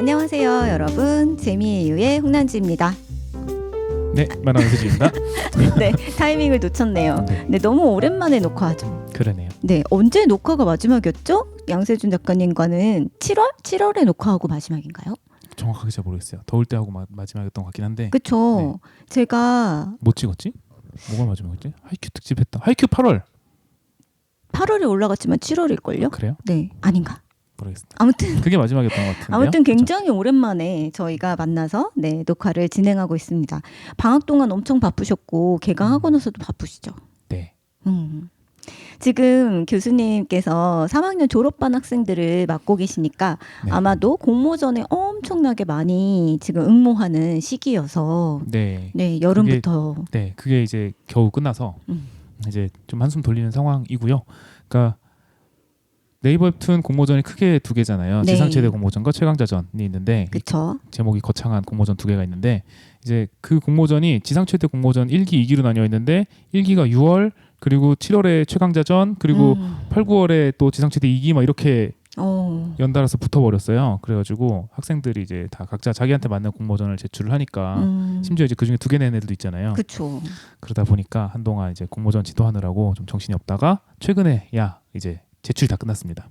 안녕하세요, 여러분. 재미의 이유의 홍난지입니다. 네, 만화는 수지입니다. 네, 타이밍을 놓쳤네요. 네, 너무 오랜만에 녹화하죠. 그러네요. 네, 언제 녹화가 마지막이었죠? 양세준 작가님과는 7월에 녹화하고 마지막인가요? 정확하게 잘 모르겠어요. 더울 때 하고 마지막이었던 것 같긴 한데. 그쵸. 네. 제가 뭐 찍었지? 뭐가 마지막이지? 하이큐 특집 했다. 하이큐 8월에 올라갔지만 7월일걸요? 그래요? 네, 아닌가? 모르겠습니다. 아무튼 그게 마지막이었던 것 같은데요. 아무튼 굉장히 오랜만에 저희가 만나서 네, 녹화를 진행하고 있습니다. 방학 동안 엄청 바쁘셨고 개강하고 나서도 바쁘시죠? 네. 지금 교수님께서 3학년 졸업반 학생들을 맡고 계시니까 네. 아마도 공모전에 엄청나게 많이 지금 응모하는 시기여서 네. 네, 여름부터 그게 이제 겨우 끝나서 이제 좀 한숨 돌리는 상황이고요. 그러니까 네이버 웹툰 공모전이 크게 두 개잖아요. 네. 지상최대 공모전과 최강자전이 있는데 그쵸? 제목이 거창한 공모전 두 개가 있는데 이제 그 공모전이 지상최대 공모전 1기, 2기로 나뉘어 있는데 1기가 6월 그리고 7월에 최강자전 그리고 8, 9월에 또 지상최대 2기 막 이렇게 연달아서 붙어버렸어요. 그래가지고 학생들이 이제 다 각자 자기한테 맞는 공모전을 제출을 하니까 심지어 이제 그중에 2개 낸 애들도 있잖아요. 그쵸. 그러다 보니까 한동안 이제 공모전 지도하느라고 좀 정신이 없다가 최근에 이제 제출이 다 끝났습니다.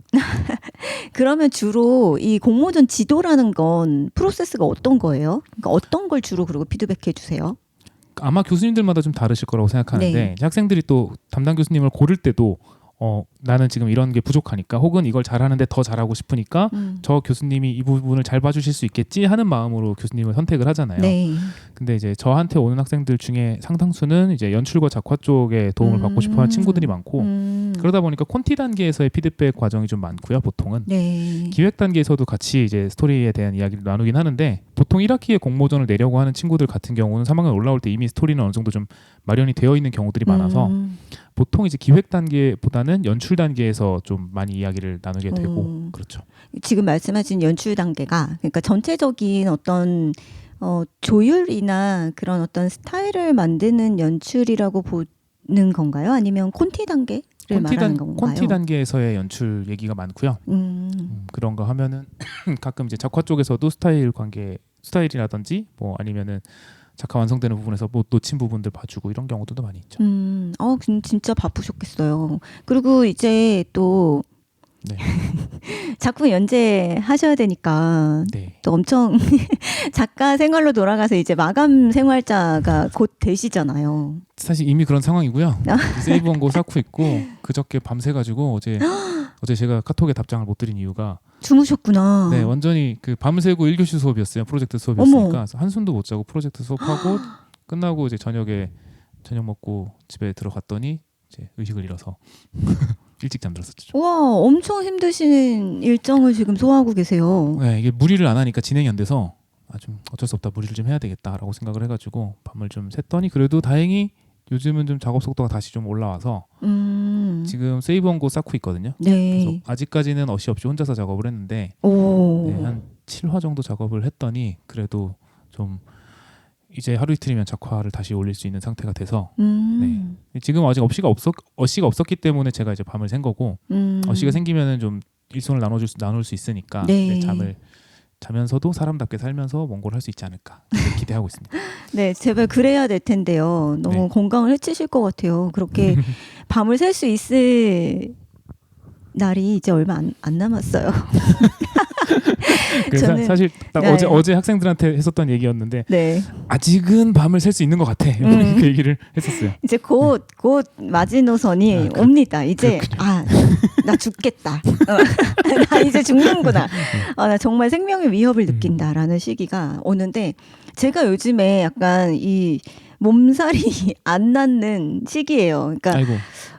그러면 주로 이 공모전 지도라는 건 프로세스가 어떤 거예요? 그러니까 어떤 걸 주로 그리고 피드백해 주세요? 아마 교수님들마다 좀 다르실 거라고 생각하는데 네. 학생들이 또 담당 교수님을 고를 때도 나는 지금 이런 게 부족하니까 혹은 이걸 잘하는데 더 잘하고 싶으니까 저 교수님이 이 부분을 잘 봐주실 수 있겠지 하는 마음으로 교수님을 선택을 하잖아요. 네. 근데 이제 저한테 오는 학생들 중에 상당수는 이제 연출과 작화 쪽에 도움을 받고 싶어하는 친구들이 많고 그러다 보니까 콘티 단계에서의 피드백 과정이 좀 많고요. 보통은 네. 기획 단계에서도 같이 이제 스토리에 대한 이야기를 나누긴 하는데 보통 1학기에 공모전을 내려고 하는 친구들 같은 경우는 3학년 올라올 때 이미 스토리는 어느 정도 좀 마련이 되어 있는 경우들이 많아서 보통 이제 기획 단계보다는 연출 단계에서 좀 많이 이야기를 나누게 되고 그렇죠. 지금 말씀하신 연출 단계가 그러니까 전체적인 어떤 조율이나 그런 어떤 스타일을 만드는 연출이라고 보는 건가요? 아니면 콘티 단계를 말하는 건가요? 콘티 단계에서의 연출 얘기가 많고요. 그런 거 하면은 가끔 이제 작화 쪽에서도 스타일이라든지 뭐 아니면은 작화 완성되는 부분에서 뭐 놓친 부분들 봐주고 이런 경우도 많이 있죠. 진짜 바쁘셨겠어요. 그리고 이제 또 네. 작품 연재하셔야 되니까 네. 또 엄청 작가 생활로 돌아가서 이제 마감 생활자가 곧 되시잖아요. 사실 이미 그런 상황이고요. 세이브 원고 쌓고 있고 그저께 밤새가지고 어제 제가 카톡에 답장을 못 드린 이유가 주무셨구나. 네, 완전히 그 밤을 새고 1교시 수업이었어요. 프로젝트 수업이었으니까 한숨도 못 자고 프로젝트 수업하고 끝나고 이제 저녁에 저녁 먹고 집에 들어갔더니 이제 의식을 잃어서 일찍 잠들었었죠. 와, 엄청 힘드신 일정을 지금 소화하고 계세요. 네, 이게 무리를 안 하니까 진행이 안 돼서 좀 어쩔 수 없다 무리를 좀 해야 되겠다라고 생각을 해가지고 밤을 좀 샜더니 그래도 다행히 요즘은 좀 작업 속도가 다시 좀 올라와서 지금 세이브 원고 쌓고 있거든요. 네. 그래서 아직까지는 어시 없이 혼자서 작업을 했는데 네, 한 7화 정도 작업을 했더니 그래도 좀 이제 하루 이틀이면 작화를 다시 올릴 수 있는 상태가 돼서 네. 지금 아직 어시가 없었기 때문에 제가 이제 밤을 샌 거고 어시가 생기면은 좀 일손을 나눌 수 있으니까 네. 잠을 자면서도 사람답게 살면서 원고를 할 수 있지 않을까 기대하고 있습니다. 네, 제발 그래야 될 텐데요. 너무 네. 건강을 해치실 것 같아요. 그렇게 밤을 샐 수 있을 날이 이제 얼마 안 남았어요. 그래서 사실 딱 네. 어제 학생들한테 했었던 얘기였는데 네. 아직은 밤을 샐 수 있는 것 같아. 그 얘기를 했었어요. 이제 곧 마지노선이 옵니다. 이제 나 죽겠다. 나 이제 죽는구나. 나 정말 생명의 위협을 느낀다라는 시기가 오는데 제가 요즘에 약간 이 몸살이 안 낫는 시기예요. 그러니까 아이고.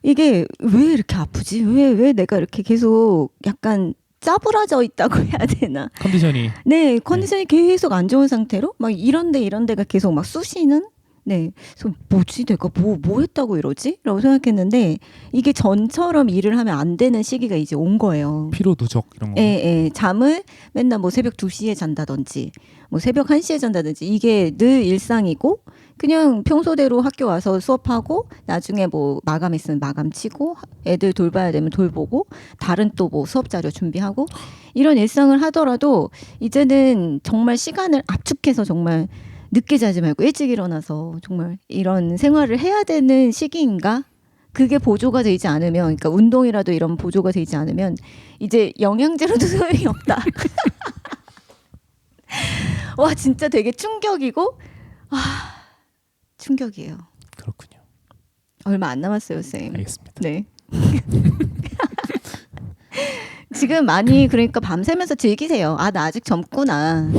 이게 왜 이렇게 아프지? 왜 내가 이렇게 계속 약간 짜부라져 있다고 해야 되나? 컨디션이 네, 컨디션이 계속 안 좋은 상태로 막 이런 데가 계속 막 쑤시는 네. 그래서 뭐지? 내가 뭐 했다고 이러지? 라고 생각했는데 이게 전처럼 일을 하면 안 되는 시기가 이제 온 거예요. 피로 누적 이런 거. 예, 예. 잠을 맨날 뭐 새벽 2시에 잔다든지 뭐 새벽 1시에 잔다든지 이게 늘 일상이고 그냥 평소대로 학교 와서 수업하고 나중에 뭐 마감 있으면 마감 치고 애들 돌봐야 되면 돌보고 다른 또 뭐 수업 자료 준비하고 이런 일상을 하더라도 이제는 정말 시간을 압축해서 정말 늦게 자지 말고 일찍 일어나서 정말 이런 생활을 해야 되는 시기인가? 그게 보조가 되지 않으면, 그러니까 운동이라도 이런 보조가 되지 않으면 이제 영양제로도 소용이 없다. 와 진짜 되게 충격이고, 충격이에요. 그렇군요. 얼마 안 남았어요, 쌤. 알겠습니다. 네. 지금 많이 그러니까 밤새면서 즐기세요. 아, 나 아직 젊구나.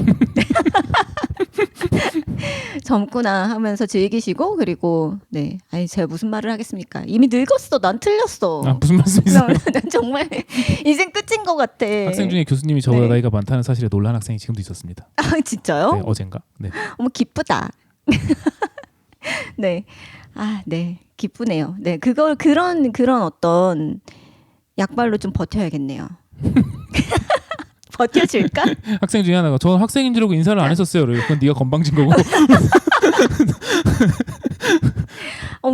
젊구나 하면서 즐기시고 그리고 네, 아니 제가 무슨 말을 하겠습니까? 이미 늙었어. 난 틀렸어. 아, 무슨 말씀이세요? 난 정말 이젠 끝인 것 같아. 학생 중에 교수님이 저보다 네. 나이가 많다는 사실에 놀란 학생이 지금도 있었습니다. 아, 진짜요? 네, 어젠가. 네. 어머 기쁘다. 네, 아, 네, 기쁘네요. 네, 그런 어떤 약발로 좀 버텨야겠네요. 버텨줄까? 학생 중에 하나가 저 학생인 줄 알고 인사를 안 했었어요. 그건 네가 건방진 거고.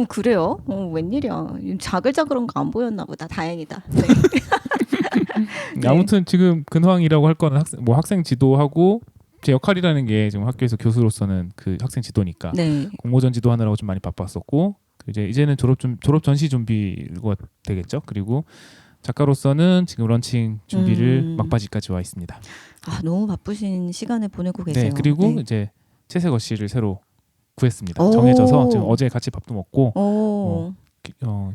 그래요? 웬일이야? 자글자글한 거 안 보였나 보다. 다행이다. 네. 네. 아무튼 지금 근황이라고 할 거는 학생 지도하고 제 역할이라는 게 지금 학교에서 교수로서는 그 학생 지도니까 네. 공모전 지도하느라고 좀 많이 바빴었고 이제는 졸업 전시 준비가 되겠죠. 그리고 작가로서는 지금 런칭 준비를 막바지까지 와 있습니다. 아, 너무 바쁘신 시간을 보내고 계세요. 네, 그리고 네. 이제 최세거 씨를 새로 구했습니다. 오. 정해져서 지금 어제 같이 밥도 먹고 오.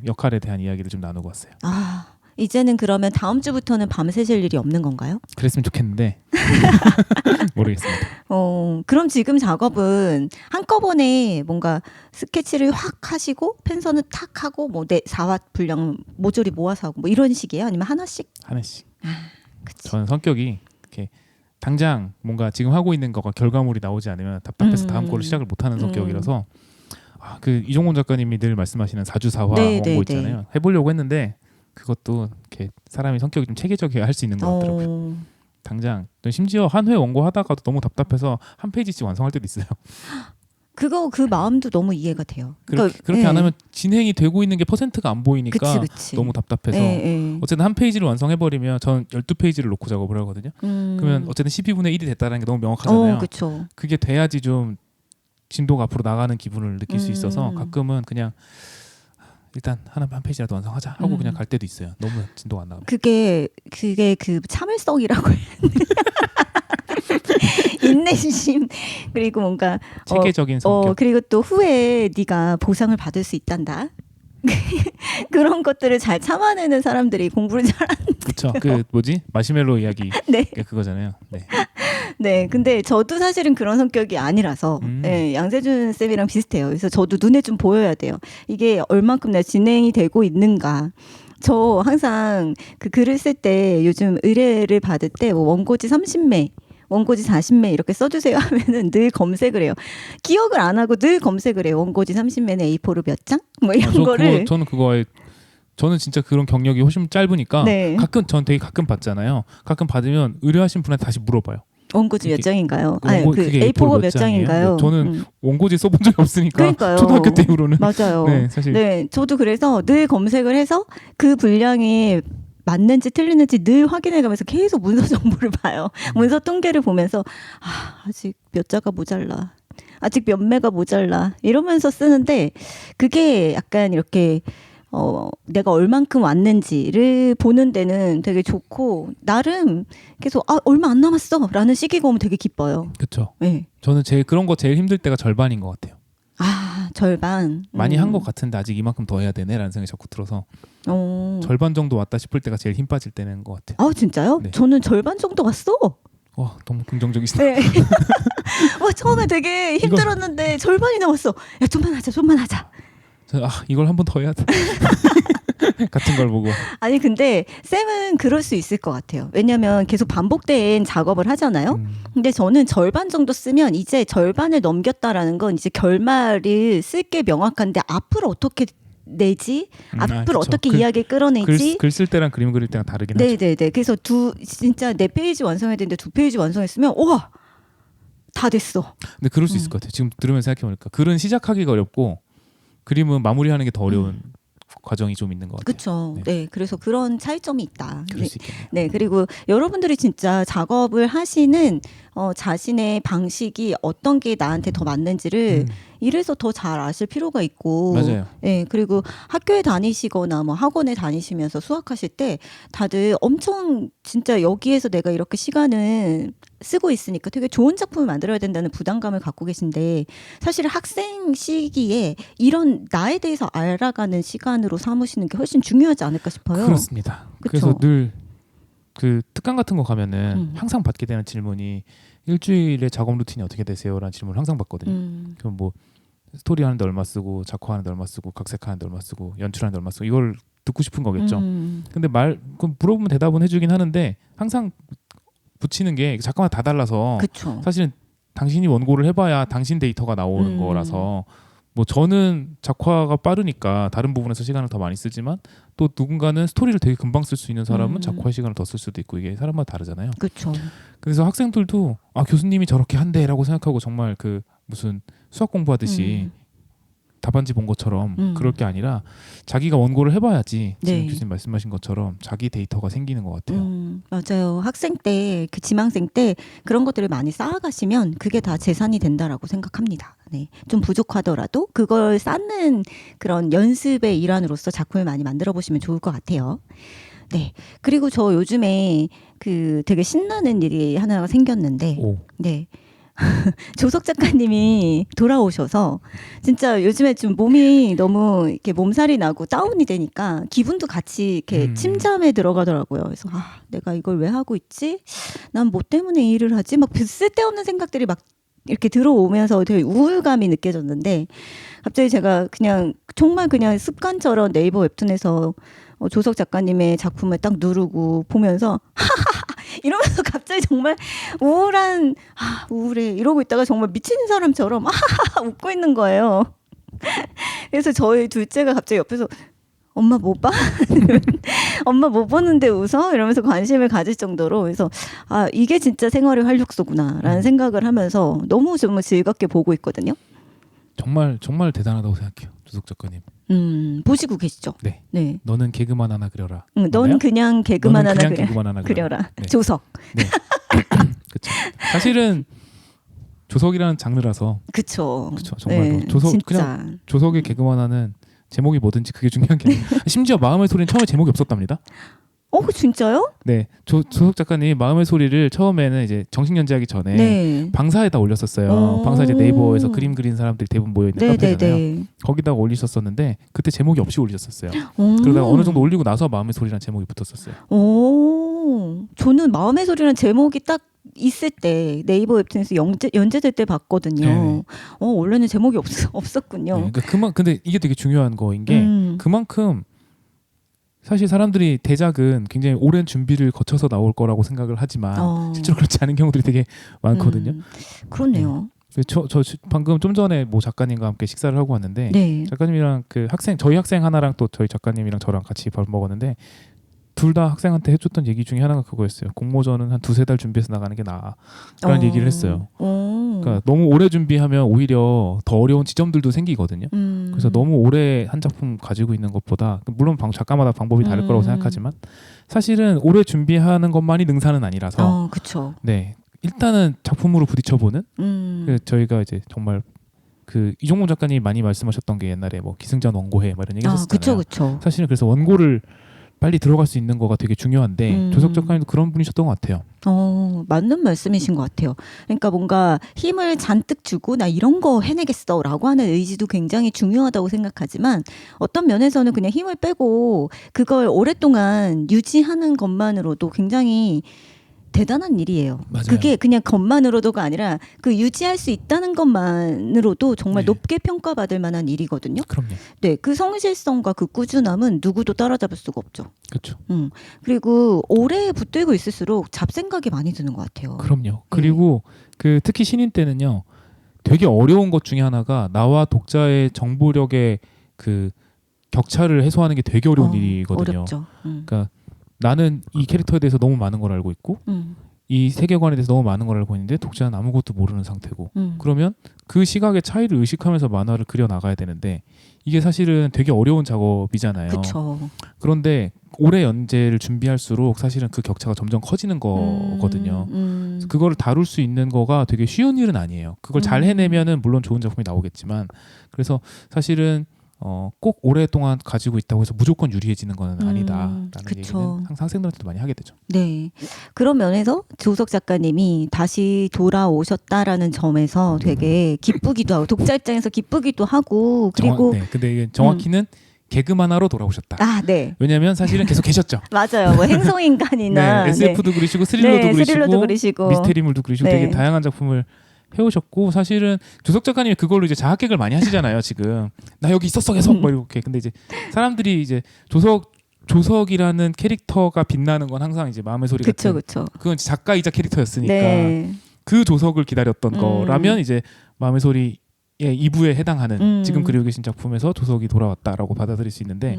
역할에 대한 이야기를 좀 나누고 왔어요. 아, 이제는 그러면 다음 주부터는 밤새실 일이 없는 건가요? 그랬으면 좋겠는데 모르겠습니다. 그럼 지금 작업은 한꺼번에 뭔가 스케치를 확 하시고 펜선을 탁 하고 뭐 4화 분량 모조리 모아서 하고 뭐 이런 식이에요? 아니면 하나씩? 하나씩. 그치. 저는 성격이 이렇게 당장 뭔가 지금 하고 있는 거가 결과물이 나오지 않으면 답답해서 다음 거를 시작을 못하는 성격이라서 그 이종곤 작가님이 늘 말씀하시는 사주사화 네, 원고 네, 있잖아요. 네. 해보려고 했는데 그것도 이렇게 사람이 성격이 좀 체계적이어야 할 수 있는 것 같더라고요. 당장 심지어 한 회 원고 하다가도 너무 답답해서 한 페이지씩 완성할 때도 있어요. 그 마음도 너무 이해가 돼요. 그렇게 예. 안 하면 진행이 되고 있는 게 퍼센트가 안 보이니까 그치. 너무 답답해서 예. 어쨌든 한 페이지를 완성해버리면 전 12페이지를 놓고 작업을 하거든요. 그러면 어쨌든 12분의 1이 됐다는 게 너무 명확하잖아요. 그렇죠. 그게 돼야지 좀 진도가 앞으로 나가는 기분을 느낄 수 있어서 가끔은 그냥 일단 한 페이지라도 완성하자 하고 그냥 갈 때도 있어요. 너무 진도가 안 나가면. 그게 그 참을성이라고 해야 되나? 인내심 그리고 뭔가 체계적인 성격. 그리고 또 후에 네가 보상을 받을 수 있단다. 그런 것들을 잘 참아내는 사람들이 공부를 잘하는. 그렇죠. 그 뭐지 마시멜로 이야기. 네. 그거잖아요. 네. 네, 근데 저도 사실은 그런 성격이 아니라서 네, 양세준 쌤이랑 비슷해요. 그래서 저도 눈에 좀 보여야 돼요. 이게 얼만큼 내가 진행이 되고 있는가. 저 항상 그 글을 쓸 때 요즘 의뢰를 받을 때 뭐 원고지 30매, 원고지 40매 이렇게 써주세요 하면은 늘 검색을 해요. 기억을 안 하고 늘 검색을 해요. 원고지 30매는 A4로 몇 장? 뭐 이런 거를. 저는 진짜 그런 경력이 훨씬 짧으니까 네. 전 되게 가끔 받잖아요. 가끔 받으면 의뢰하신 분한테 다시 물어봐요. 원고지 몇 장인가요? 그게 A4가 몇 장이에요? 장인가요? 네, 저는 원고지 써본 적이 없으니까 그러니까요. 초등학교 때 이후로는 맞아요. 네, 사실 네, 저도 그래서 늘 검색을 해서 그 분량이 맞는지 틀리는지 늘 확인해가면서 계속 문서 정보를 봐요. 문서 통계를 보면서 아직 몇 자가 모자라. 아직 몇 매가 모자라. 이러면서 쓰는데 그게 약간 이렇게 내가 얼만큼 왔는지를 보는 데는 되게 좋고 나름 계속 얼마 안 남았어라는 시기가 오면 되게 기뻐요. 그렇죠. 네. 저는 그런 거 제일 힘들 때가 절반인 것 같아요. 절반. 많이 한 것 같은데 아직 이만큼 더 해야 되네라는 생각이 자꾸 들어서 절반 정도 왔다 싶을 때가 제일 힘 빠질 때는 것 같아요. 진짜요? 네. 저는 절반 정도 왔어. 와 너무 긍정적이시다. 네. 처음에 되게 힘들었는데 절반이 남았어. 야 좀만 하자. 이걸 한 번 더 해야 돼. 같은 걸 보고. 아니 근데 쌤은 그럴 수 있을 것 같아요. 왜냐하면 계속 반복된 작업을 하잖아요. 근데 저는 절반 정도 쓰면 이제 절반을 넘겼다라는 건 이제 결말을 쓸 게 명확한데 앞으로 어떻게 내지? 앞으로 그쵸. 어떻게 이야기를 끌어내지? 글 쓸 때랑 그림 그릴 때랑 다르긴 하죠. 네네네. 그래서 진짜 4페이지 완성해야 되는데 2페이지 완성했으면 우와 다 됐어. 근데 그럴 수 있을 것 같아요. 지금 들으면서 생각해보니까 글은 시작하기가 어렵고 그림은 마무리하는 게 더 어려운 과정이 좀 있는 것 같아요. 그렇죠. 네. 그래서 그런 차이점이 있다. 그럴 수 있겠네요. 네, 그리고 여러분들이 진짜 작업을 하시는 자신의 방식이 어떤 게 나한테 더 맞는지를 이래서 더 잘 아실 필요가 있고, 맞아요. 네, 그리고 학교에 다니시거나 뭐 학원에 다니시면서 수학하실 때 다들 엄청 진짜 여기에서 내가 이렇게 시간을 쓰고 있으니까 되게 좋은 작품을 만들어야 된다는 부담감을 갖고 계신데 사실 학생 시기에 이런 나에 대해서 알아가는 시간으로 삼으시는 게 훨씬 중요하지 않을까 싶어요. 그렇습니다. 그쵸? 그래서 늘 그 특강 같은 거 가면은 항상 받게 되는 질문이 일주일에 작업 루틴이 어떻게 되세요?라는 질문을 항상 받거든요. 그럼 뭐 스토리 하는데 얼마 쓰고 작화하는데 얼마 쓰고 각색하는데 얼마 쓰고 연출하는데 얼마 쓰고 이걸 듣고 싶은 거겠죠. 근데 그럼 물어보면 대답은 해주긴 하는데 항상 붙이는 게 작가마다 다 달라서 그쵸. 사실은 당신이 원고를 해봐야 당신 데이터가 나오는 거라서 뭐 저는 작화가 빠르니까 다른 부분에서 시간을 더 많이 쓰지만 또 누군가는 스토리를 되게 금방 쓸 수 있는 사람은 작화의 시간을 더 쓸 수도 있고 이게 사람마다 다르잖아요. 그렇죠. 그래서 학생들도 아 교수님이 저렇게 한대라고 생각하고 정말 그 무슨 수학 공부하듯이 답안지 본 것처럼 그럴 게 아니라 자기가 원고를 해봐야지 지금 네. 교수님 말씀하신 것처럼 자기 데이터가 생기는 것 같아요. 맞아요. 학생 때, 그 지망생 때 그런 것들을 많이 쌓아가시면 그게 다 재산이 된다라고 생각합니다. 네. 좀 부족하더라도 그걸 쌓는 그런 연습의 일환으로서 작품을 많이 만들어 보시면 좋을 것 같아요. 네. 그리고 저 요즘에 그 되게 신나는 일이 하나가 생겼는데, 오. 네. 조석 작가님이 돌아오셔서 진짜 요즘에 좀 몸이 너무 이렇게 몸살이 나고 다운이 되니까 기분도 같이 이렇게 침잠에 들어가더라고요. 그래서 아, 내가 이걸 왜 하고 있지? 난 뭐 때문에 이 일을 하지? 막 쓸데없는 생각들이 막 이렇게 들어오면서 되게 우울감이 느껴졌는데 갑자기 제가 그냥 정말 그냥 습관처럼 네이버 웹툰에서 조석 작가님의 작품을 딱 누르고 보면서 이러면서 갑자기 정말 우울해 이러고 있다가 정말 미친 사람처럼 웃고 있는 거예요. 그래서 저희 둘째가 갑자기 옆에서 엄마 뭐 봐? 엄마 뭐 보는데 웃어? 이러면서 관심을 가질 정도로 그래서 아 이게 진짜 생활의 활력소구나라는 생각을 하면서 너무 정말 즐겁게 보고 있거든요. 정말 정말 대단하다고 생각해요. 조석 작가님. 보시고 계시죠? 네. 네. 너는 개그만 하나 그려라. 넌 맞나요? 그냥 개그만 너는 하나 그냥 개그만 하나 그려라. 네. 조석. 네. 그쵸. 사실은 조석이라는 장르라서 그쵸. 정말로 네, 조석 진짜. 그냥 조석의 개그만 하는 제목이 뭐든지 그게 중요한 게 아니에요. 심지어 마음의 소리는 처음에 제목이 없었답니다. 진짜요? 네, 조석 작가님 마음의 소리를 처음에는 이제 정식 연재하기 전에 네. 방사에다 올렸었어요. 방사 이제 네이버에서 그림 그리는 사람들이 대부분 모여 있는 카페잖아요. 네네네. 거기다가 올리셨었는데 그때 제목이 없이 올리셨었어요. 그러다가 어느 정도 올리고 나서 마음의 소리라는 제목이 붙었었어요. 저는 마음의 소리라는 제목이 딱 있을 때 네이버 웹툰에서 연재될 때 봤거든요. 네네. 원래는 제목이 없었군요. 네, 그러니까 근데 이게 되게 중요한 거인 게 그만큼 사실 사람들이 대작은 굉장히 오랜 준비를 거쳐서 나올 거라고 생각을 하지만 실제로 그렇지 않은 경우들이 되게 많거든요. 그렇네요. 저 방금 좀 전에 뭐 작가님과 함께 식사를 하고 왔는데 네. 작가님이랑 그 저희 학생 하나랑 또 저희 작가님이랑 저랑 같이 밥 먹었는데 둘 다 학생한테 해줬던 얘기 중에 하나가 그거였어요. 공모전은 한 2-3달 준비해서 나가는 게 나아. 그런 얘기를 했어요. 그러니까 너무 오래 준비하면 오히려 더 어려운 지점들도 생기거든요. 그래서 너무 오래 한 작품 가지고 있는 것보다 물론 작가마다 방법이 다를 거라고 생각하지만 사실은 오래 준비하는 것만이 능사는 아니라서 그렇죠. 네, 일단은 작품으로 부딪혀보는 그래서 저희가 이제 정말 그 이종문 작가님이 많이 말씀하셨던 게 옛날에 뭐 기승전 원고해 뭐 이런 얘기 했었잖아요. 그렇죠. 사실은 그래서 원고를 빨리 들어갈 수 있는 거가 되게 중요한데 조석 작가님도 그런 분이셨던 것 같아요. 맞는 말씀이신 것 같아요. 그러니까 뭔가 힘을 잔뜩 주고 나 이런 거 해내겠어라고 하는 의지도 굉장히 중요하다고 생각하지만 어떤 면에서는 그냥 힘을 빼고 그걸 오랫동안 유지하는 것만으로도 굉장히 대단한 일이에요. 맞아요. 그게 그냥 것만으로도가 아니라 그 유지할 수 있다는 것만으로도 정말 네. 높게 평가받을 만한 일이거든요. 그럼요. 네, 그 성실성과 그 꾸준함은 누구도 따라잡을 수가 없죠. 그렇죠. 그리고 오래 붙들고 있을수록 잡생각이 많이 드는 것 같아요. 그럼요. 그리고 그 특히 신인 때는요. 되게 어려운 것 중에 하나가 나와 독자의 정보력의 그 격차를 해소하는 게 되게 어려운 일이거든요. 어렵죠. 그러니까 나는 이 캐릭터에 대해서 너무 많은 걸 알고 있고 이 세계관에 대해서 너무 많은 걸 알고 있는데 독자는 아무것도 모르는 상태고 그러면 그 시각의 차이를 의식하면서 만화를 그려 나가야 되는데 이게 사실은 되게 어려운 작업이잖아요. 그쵸. 그런데 오래 연재를 준비할수록 사실은 그 격차가 점점 커지는 거거든요. 그래서 그거를 다룰 수 있는 거가 되게 쉬운 일은 아니에요. 그걸 잘 해내면은 물론 좋은 작품이 나오겠지만 그래서 사실은 꼭 오랫동안 가지고 있다고 해서 무조건 유리해지는 건 아니다라는 그쵸. 얘기는 항상 학생들한테도 많이 하게 되죠. 네. 그런 면에서 조석 작가님이 다시 돌아오셨다라는 점에서 되게 기쁘기도 하고 독자 입장에서 기쁘기도 하고 그리고 네, 근데 이게 정확히는 개그만 하러 돌아오셨다. 아, 네. 왜냐하면 사실은 계속 계셨죠. 맞아요. 뭐 행성인간이나 네, SF도 그리시고 스릴러도 스릴러도 그리시고 미스테리물도 그리시고 네. 되게 다양한 작품을 해오셨고 사실은 조석 작가님이 그걸로 이제 자학객을 많이 하시잖아요. 지금 나 여기 있었어 계속 뭐 이렇게. 근데 이제 사람들이 이제 조석이라는 캐릭터가 빛나는 건 항상 이제 마음의 소리 같은. 그쵸. 그건 작가이자 캐릭터였으니까 네. 그 조석을 기다렸던 거라면 이제 마음의 소리 2부에 해당하는 지금 그리고 계신 작품에서 조석이 돌아왔다라고 받아들일 수 있는데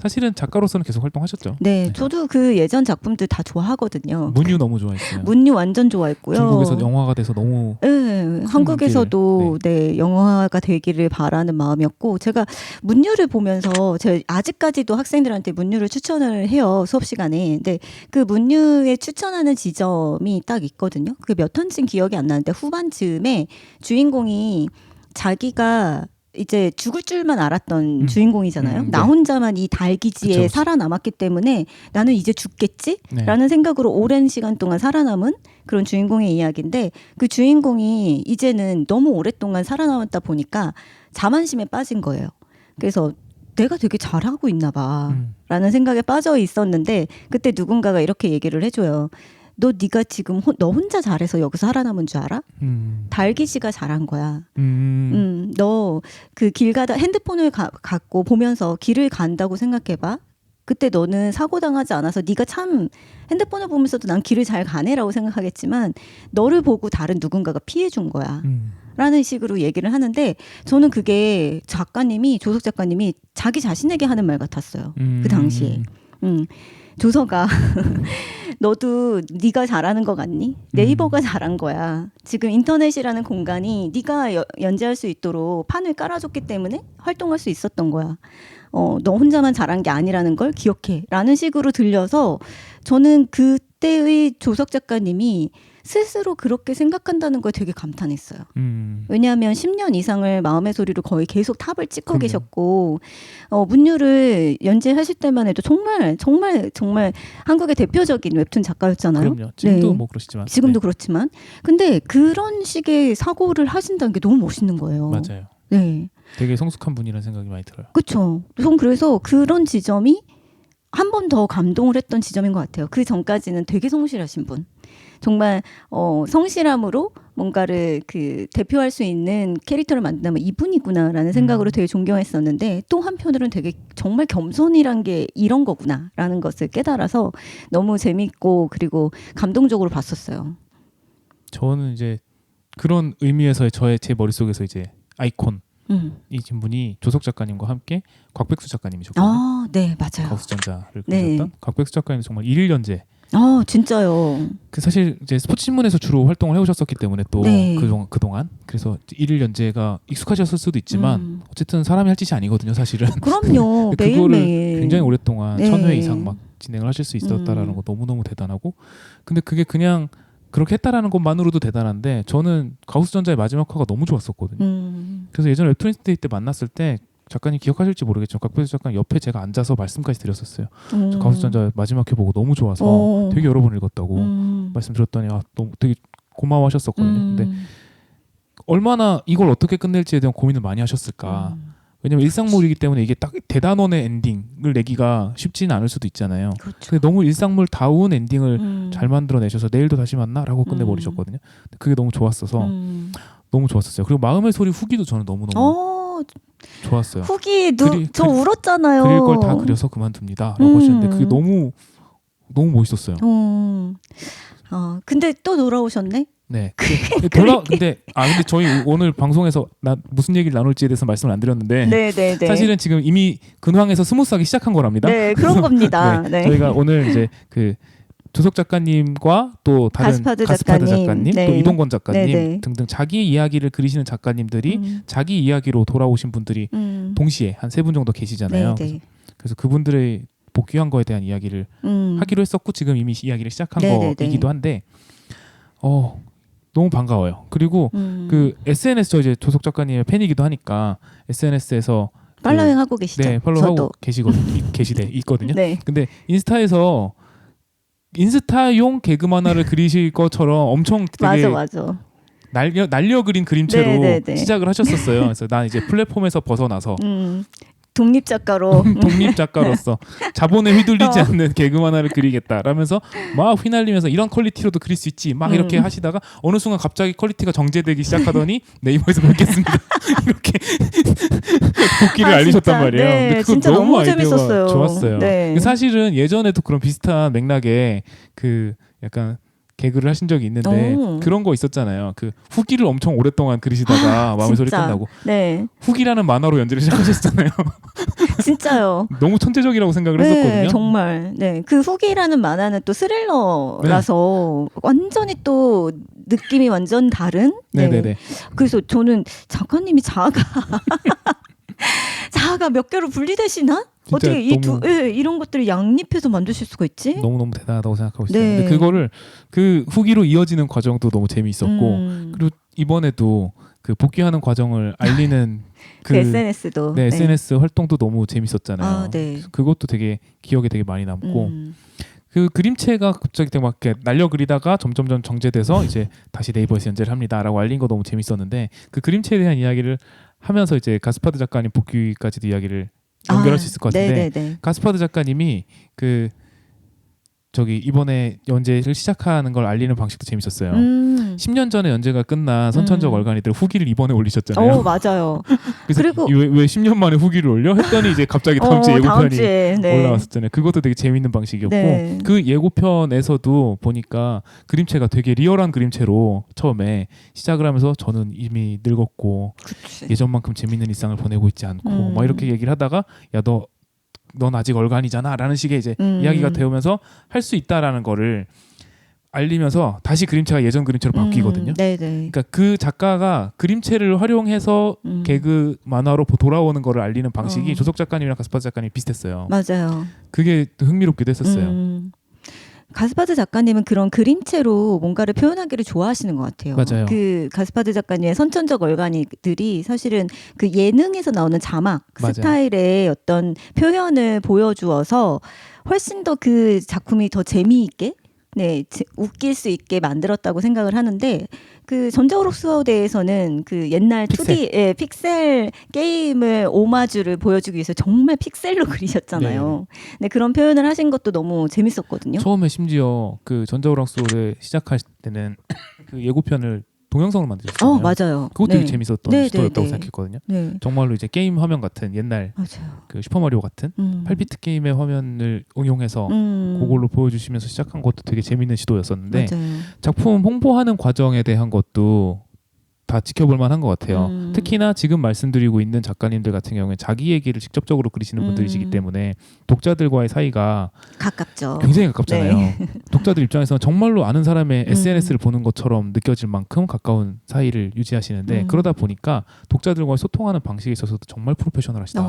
사실은 작가로서는 계속 활동하셨죠. 네, 저도 그 예전 작품들 다 좋아하거든요. 문유 너무 좋아했어요. 문유 완전 좋아했고요. 중국에서 영화가 돼서 너무 네, 한국에서도 네, 영화가 되기를 바라는 마음이었고 제가 문유를 보면서 제가 아직까지도 학생들한테 문유를 추천을 해요. 수업 시간에. 근데 그 문유에 추천하는 지점이 딱 있거든요. 그 몇 화인지 기억이 안 나는데 후반쯤에 주인공이 자기가 이제 죽을 줄만 알았던 주인공이잖아요. 네. 나 혼자만 이 달기지에 그쵸. 살아남았기 때문에 나는 이제 죽겠지? 네. 라는 생각으로 오랜 시간 동안 살아남은 그런 주인공의 이야기인데 그 주인공이 이제는 너무 오랫동안 살아남았다 보니까 자만심에 빠진 거예요. 그래서 내가 되게 잘하고 있나 봐 라는 생각에 빠져 있었는데 그때 누군가가 이렇게 얘기를 해줘요. 네가 지금 너 혼자 잘해서 여기서 살아남은 줄 알아? 달기지가 잘한 거야. 너 그 길 가다 핸드폰을 갖고 보면서 길을 간다고 생각해봐. 그때 너는 사고 당하지 않아서 네가 참 핸드폰을 보면서도 난 길을 잘 가네라고 생각하겠지만 너를 보고 다른 누군가가 피해 준 거야. 라는 식으로 얘기를 하는데 저는 그게 조석 작가님이 자기 자신에게 하는 말 같았어요. 그 당시에. 조서가 너도 네가 잘하는 거 같니? 네이버가 잘한 거야. 지금 인터넷이라는 공간이 네가 연재할 수 있도록 판을 깔아줬기 때문에 활동할 수 있었던 거야. 너 혼자만 잘한 게 아니라는 걸 기억해. 라는 식으로 들려서 저는 그때의 조석 작가님이 스스로 그렇게 생각한다는 걸 되게 감탄했어요. 왜냐하면 10년 이상을 마음의 소리로 거의 계속 탑을 찍고 계셨고 문유를 연재하실 때만 해도 정말 한국의 대표적인 웹툰 작가였잖아요. 그럼요. 지금도 네. 뭐 그러시지만. 지금도 그렇지만 근데 그런 식의 사고를 하신다는 게 너무 멋있는 거예요. 맞아요. 네. 되게 성숙한 분이라는 생각이 많이 들어요. 그렇죠. 전 그래서 그런 지점이 한 번 더 감동을 했던 지점인 것 같아요. 그 전까지는 되게 성실하신 분. 정말 성실함으로 뭔가를 그 대표할 수 있는 캐릭터를 만든다면 이분이구나라는 생각으로 되게 존경했었는데 또 한편으로는 되게 정말 겸손이란 게 이런 거구나라는 것을 깨달아서 너무 재밌고 그리고 감동적으로 봤었어요. 저는 이제 그런 의미에서 제 머릿속에서 이제 아이콘 이신 분이 조석 작가님과 함께 곽백수 작가님이셨거든요. 아, 네, 맞아요. 가우스전자를 네. 그리셨던 곽백수 작가님 정말 일일 연재. 진짜요. 그 사실 이제 스포츠 신문에서 주로 활동을 해오셨었기 때문에 또 네. 그동안 그래서 일일 연재가 익숙하셨을 수도 있지만 어쨌든 사람이 할 짓이 아니거든요, 사실은. 그럼요. 그거를 매일매일. 굉장히 오랫동안 네. 1000회 이상 막 진행을 하실 수 있었다라는 거 너무너무 대단하고 근데 그게 그냥 그렇게 했다라는 것만으로도 대단한데 저는 가우스전자의 마지막 화가 너무 좋았었거든요. 그래서 예전에 웹툰스테이 때 만났을 때 작가님 기억하실지 모르겠지만 곽백수 작가님 옆에 제가 앉아서 말씀까지 드렸었어요. 저 가우스전자 마지막 회 보고 너무 좋아서 되게 여러 번 읽었다고 말씀드렸더니 너무 되게 고마워하셨었거든요. 근데 얼마나 이걸 어떻게 끝낼지에 대한 고민을 많이 하셨을까. 왜냐면 일상물이기 때문에 이게 딱 대단원의 엔딩을 내기가 쉽지는 않을 수도 있잖아요. 그렇죠. 근데 너무 일상물다운 엔딩을 음. 잘 만들어내셔서 내일도 다시 만나라고 끝내버리셨거든요. 그게 너무 좋았어서 너무 좋았었어요. 그리고 마음의 소리 후기도 저는 너무너무 좋았어요. 후기 그리- 저 울었잖아요. 그릴 걸 다 그려서 그만둡니다라고 하셨는데 그게 너무 멋있었어요. 근데 또 돌아오셨네. 네. 근데 저희 오늘 방송에서 무슨 얘기를 나눌지에 대해서 말씀을 안 드렸는데 네. 사실은 지금 이미 근황에서 스무스하게 시작한 거랍니다. 네, 그런 겁니다. 네. 네. 저희가 오늘 이제 그 조석 작가님과 또 다른 가스파드 작가님, 네. 또 이동건 작가님 네. 등등 자기 이야기를 그리시는 작가님들이 자기 이야기로 돌아오신 분들이 동시에 한 3분 정도 계시잖아요. 네. 그래서 그분들의 복귀한 거에 대한 이야기를 하기로 했었고 지금 이미 이야기를 시작한 거이기도 한데 너무 반가워요. 그리고 그 SNS 저 이제 조석 작가님의 팬이기도 하니까 SNS에서 팔로잉 하고 계시죠? 네, 팔로우하고 있거든요. 네. 근데 인스타에서 인스타용 개그 만화를 그리실 것처럼 엄청 되게 맞아. 날려 그린 그림체로 네. 시작을 하셨었어요. 그래서 난 이제 플랫폼에서 벗어나서 독립 작가로 독립 작가로서 자본에 휘둘리지 않는 개그 만화를 그리겠다라면서 막 휘날리면서 이런 퀄리티로도 그릴 수 있지 막 이렇게 하시다가 어느 순간 갑자기 퀄리티가 정제되기 시작하더니 네이버에서 뵙겠습니다 이렇게 복귀를 알리셨단 진짜, 말이에요. 네, 근데 그거 진짜 너무 아이디어가 재밌었어요. 좋았어요. 네. 사실은 예전에도 그런 비슷한 맥락에 그 약간 개그를 하신 적이 있는데 그런 거 있었잖아요. 그 후기를 엄청 오랫동안 그리시다가 마음의 소리 끝나고 네. 후기라는 만화로 연재를 시작하셨잖아요. 진짜요. 너무 천재적이라고 생각을 네, 했었거든요. 정말. 네, 그 후기라는 만화는 또 스릴러라서 완전히 또 느낌이 완전 다른. 네네네. 그래서 저는 작가님이 자아가 몇 개로 분리되시나? 어떻게 이런 것들을 양립해서 만드실 수가 있지? 너무 대단하다고 생각하고 있어요. 네. 근데 그거를 그 후기로 이어지는 과정도 너무 재미있었고 그리고 이번에도 그 복귀하는 과정을 알리는 그 SNS도 네, SNS 활동도 너무 재밌었잖아요. 네. 그것도 되게 기억에 되게 많이 남고 그 그림체가 갑자기 되게 막 이렇게 날려 그리다가 점점 정제돼서 이제 다시 네이버에서 연재를 합니다라고 알린 거 너무 재밌었는데 그 그림체에 대한 이야기를 하면서 이제 가스파드 작가님 복귀까지도 이야기를 연결할 수 있을 것 같은데 네네네. 가스파드 작가님이 그 저기 이번에 연재를 시작하는 걸 알리는 방식도 재밌었어요. 10년 전에 연재가 끝난 선천적 얼간이들 후기를 이번에 올리셨잖아요. 맞아요. 그래서 그리고 왜 10년 만에 후기를 올려? 했더니 이제 갑자기 다음 주에 예고편이 네. 올라왔었잖아요. 그것도 되게 재밌는 방식이었고 네. 그 예고편에서도 보니까 그림체가 되게 리얼한 그림체로 처음에 시작을 하면서 저는 이미 늙었고 그치. 예전만큼 재밌는 일상을 보내고 있지 않고 막 이렇게 얘기를 하다가 넌 아직 얼간이잖아 라는 식의 이제 이야기가 되면서 할 수 있다라는 거를 알리면서 다시 그림체가 예전 그림체로 바뀌거든요. 네네. 그러니까 그 작가가 그림체를 활용해서 개그 만화로 돌아오는 거를 알리는 방식이 조석 작가님이랑 가스파드 작가님이 비슷했어요. 맞아요. 그게 흥미롭기도 했었어요. 가스파드 작가님은 그런 그림체로 뭔가를 표현하기를 좋아하시는 것 같아요. 맞아요. 그 가스파드 작가님의 선천적 얼간이들이 사실은 그 예능에서 나오는 자막 맞아요. 스타일의 어떤 표현을 보여주어서 훨씬 더 그 작품이 더 재미있게 웃길 수 있게 만들었다고 생각을 하는데 그 전자오락수어대에서는 그 옛날 픽셀. 2D 픽셀 게임을 오마주를 보여주기 위해서 정말 픽셀로 그리셨잖아요. 네, 그런 표현을 하신 것도 너무 재밌었거든요. 처음에 심지어 그 전자오락수를 시작할 때는 그 예고편을 동영상으로 만드셨잖아요. 맞아요. 그것도 되게 재밌었던 시도였다고 네. 생각했거든요. 네. 정말로 이제 게임 화면 같은 옛날 맞아요. 그 슈퍼마리오 같은 8비트 게임의 화면을 응용해서 그걸로 보여주시면서 시작한 것도 되게 재밌는 시도였었는데 맞아요. 작품 홍보하는 과정에 대한 것도 다 지켜볼 만한 것 같아요. 특히나 지금 말씀드리고 있는 작가님들 같은 경우에 자기 얘기를 직접적으로 그리시는 분들이시기 때문에 독자들과의 사이가 가깝죠. 굉장히 가깝잖아요. 네. 독자들 입장에서는 정말로 아는 사람의 SNS를 보는 것처럼 느껴질 만큼 가까운 사이를 유지하시는데 그러다 보니까 독자들과의 소통하는 방식에 있어서도 정말 프로페셔널하시다.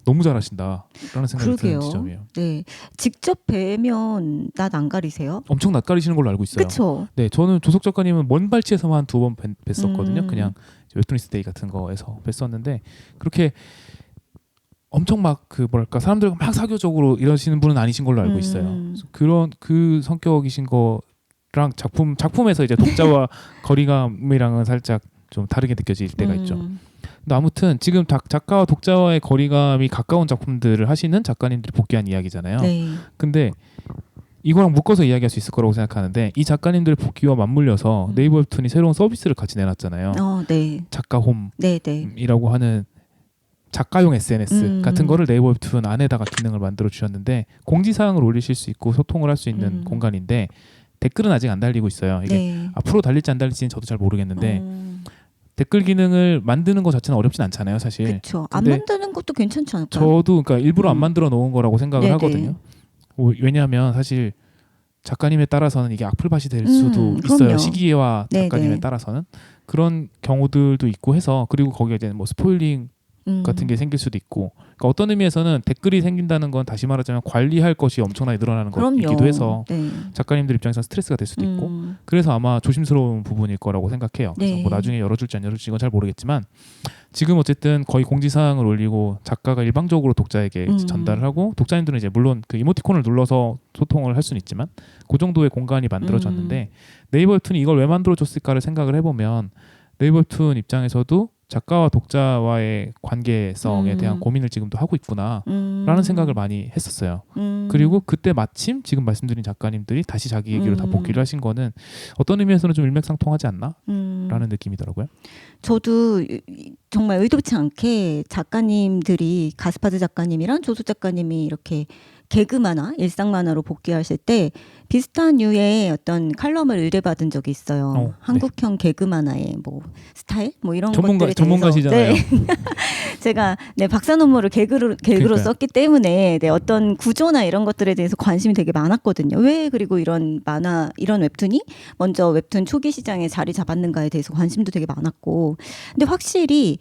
너무 잘하신다. 라는 생각이 드는 지점이에요. 네. 직접 뵈면 낯 안 가리세요? 엄청 낯가리시는 걸로 알고 있어요. 그렇죠. 네, 저는 조석 작가님은 먼 발치에서만 2번 뵀었거든요. 그냥 웹툰리스트 데이 같은 거에서 뵀었는데 그렇게 엄청 막 그 뭐랄까 사람들과 막 사교적으로 이러시는 분은 아니신 걸로 알고 있어요. 그런 그 성격이신 거랑 작품에서 이제 독자와 거리감이랑은 살짝 좀 다르게 느껴질 때가 있죠. 근데 아무튼 지금 작가와 독자와의 거리감이 가까운 작품들을 하시는 작가님들이 복귀한 이야기잖아요. 네. 근데 이거랑 묶어서 이야기할 수 있을 거라고 생각하는데 이 작가님들 복귀와 맞물려서 네이버 웹툰이 새로운 서비스를 같이 내놨잖아요. 네. 작가홈이라고 네, 네. 하는 작가용 SNS 같은 거를 네이버 웹툰 안에다가 기능을 만들어 주셨는데 공지사항을 올리실 수 있고 소통을 할 수 있는 공간인데 댓글은 아직 안 달리고 있어요. 이게 네. 앞으로 달릴지 안 달릴지는 저도 잘 모르겠는데 댓글 기능을 만드는 것 자체는 어렵진 않잖아요, 사실. 그렇죠. 안 근데 만드는 것도 괜찮지 않을까요? 저도 그러니까 일부러 안 만들어 놓은 거라고 생각을 네네. 하거든요. 왜냐하면 사실 작가님에 따라서는 이게 악플밭이 될 수도 있어요. 그럼요. 시기와 작가님에 네네. 따라서는 그런 경우들도 있고 해서 그리고 거기에 이제 뭐 스포일링 같은 게 생길 수도 있고 그러니까 어떤 의미에서는 댓글이 생긴다는 건 다시 말하자면 관리할 것이 엄청나게 늘어나는 것이기도 해서 네. 작가님들 입장에서 스트레스가 될 수도 있고 그래서 아마 조심스러운 부분일 거라고 생각해요. 그래서 네. 뭐 나중에 열어줄지 안 열어줄지 이건 잘 모르겠지만 지금 어쨌든 거의 공지사항을 올리고 작가가 일방적으로 독자에게 전달을 하고 독자님들은 이제 물론 그 이모티콘을 눌러서 소통을 할 수는 있지만 그 정도의 공간이 만들어졌는데 네이버 웹툰이 이걸 왜 만들어줬을까를 생각을 해보면 네이버 웹툰 입장에서도 작가와 독자와의 관계성에 대한 고민을 지금도 하고 있구나라는 생각을 많이 했었어요. 그리고 그때 마침 지금 말씀드린 작가님들이 다시 자기 얘기로 다 복귀를 하신 거는 어떤 의미에서는 좀 일맥상통하지 않나? 라는 느낌이더라고요. 저도 정말 의도치 않게 작가님들이 가스파드 작가님이랑 조수 작가님이 이렇게 개그 만화, 일상 만화로 복귀하실 때 비슷한 류의 어떤 칼럼을 의뢰받은 적이 있어요. 한국형 개그 만화의 뭐 스타일, 뭐 이런 것들에 대해서 전문가시잖아요. 네. 제가 박사 논문을 개그로 그러니까요. 썼기 때문에 어떤 구조나 이런 것들에 대해서 관심이 되게 많았거든요. 왜 그리고 이런 만화, 이런 웹툰이 먼저 웹툰 초기 시장에 자리 잡았는가에 대해서 관심도 되게 많았고, 근데 확실히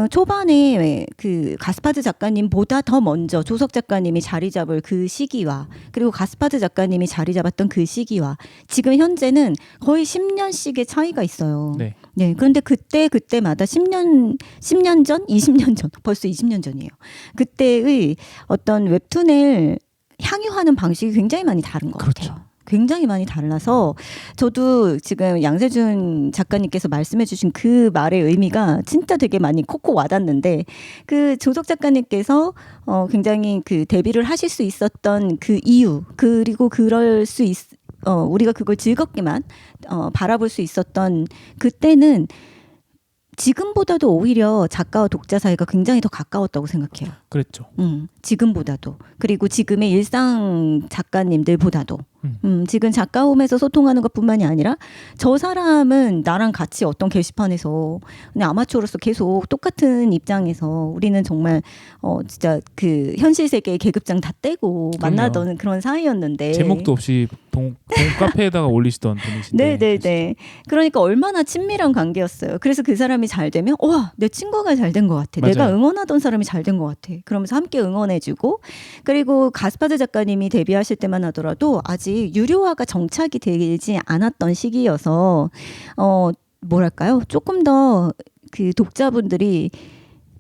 초반에 그 가스파드 작가님보다 더 먼저 조석 작가님이 자리 잡을 그 시기와 그리고 가스파드 작가님이 자리 잡았던 그 시기와 지금 현재는 거의 10년씩의 차이가 있어요. 네. 네. 그런데 그때마다 10년 전, 20년 전, 벌써 20년 전이에요. 그때의 어떤 웹툰을 향유하는 방식이 굉장히 많이 다른 것 같아요. 굉장히 많이 달라서 저도 지금 양세준 작가님께서 말씀해 주신 그 말의 의미가 진짜 되게 많이 콕콕 와닿는데 그 조석 작가님께서 굉장히 그 데뷔를 하실 수 있었던 그 이유 그리고 그럴 수 우리가 그걸 즐겁게만 바라볼 수 있었던 그때는 지금보다도 오히려 작가와 독자 사이가 굉장히 더 가까웠다고 생각해요. 그랬죠. 지금보다도. 그리고 지금의 일상 작가님들보다도. 지금 작가홈에서 소통하는 것뿐만이 아니라 저 사람은 나랑 같이 어떤 게시판에서 그냥 아마추어로서 계속 똑같은 입장에서 우리는 정말 진짜 그 현실 세계의 계급장 다 떼고 만나던 그런 사이였는데 제목도 없이 카페에다가 올리시던 분이신데 네네네. 그러니까 얼마나 친밀한 관계였어요. 그래서 그 사람이 잘 되면 와, 내 친구가 잘 된 것 같아. 맞아요. 내가 응원하던 사람이 잘 된 것 같아. 그러면서 함께 응원해주고 그리고 가스파드 작가님이 데뷔하실 때만 하더라도 아직 유료화가 정착이 되지 않았던 시기여서 뭐랄까요? 조금 더 그 독자분들이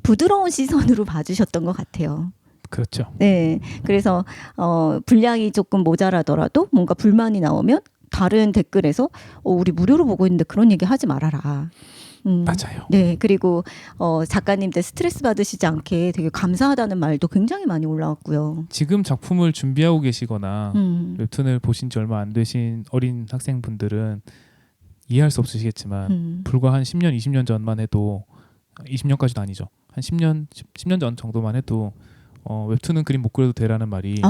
부드러운 시선으로 봐주셨던 것 같아요. 그렇죠. 네. 그래서 분량이 조금 모자라더라도 뭔가 불만이 나오면 다른 댓글에서 우리 무료로 보고 있는데 그런 얘기 하지 말아라. 맞아요. 네. 그리고 작가님들 스트레스 받으시지 않게 되게 감사하다는 말도 굉장히 많이 올라왔고요. 지금 작품을 준비하고 계시거나 웹툰을 보신 지 얼마 안 되신 어린 학생분들은 이해할 수 없으시겠지만 불과 한 10년, 20년 전만 해도 20년까지도 아니죠. 한 10년 전 정도만 해도 웹툰은 그림 못 그려도 돼라는 말이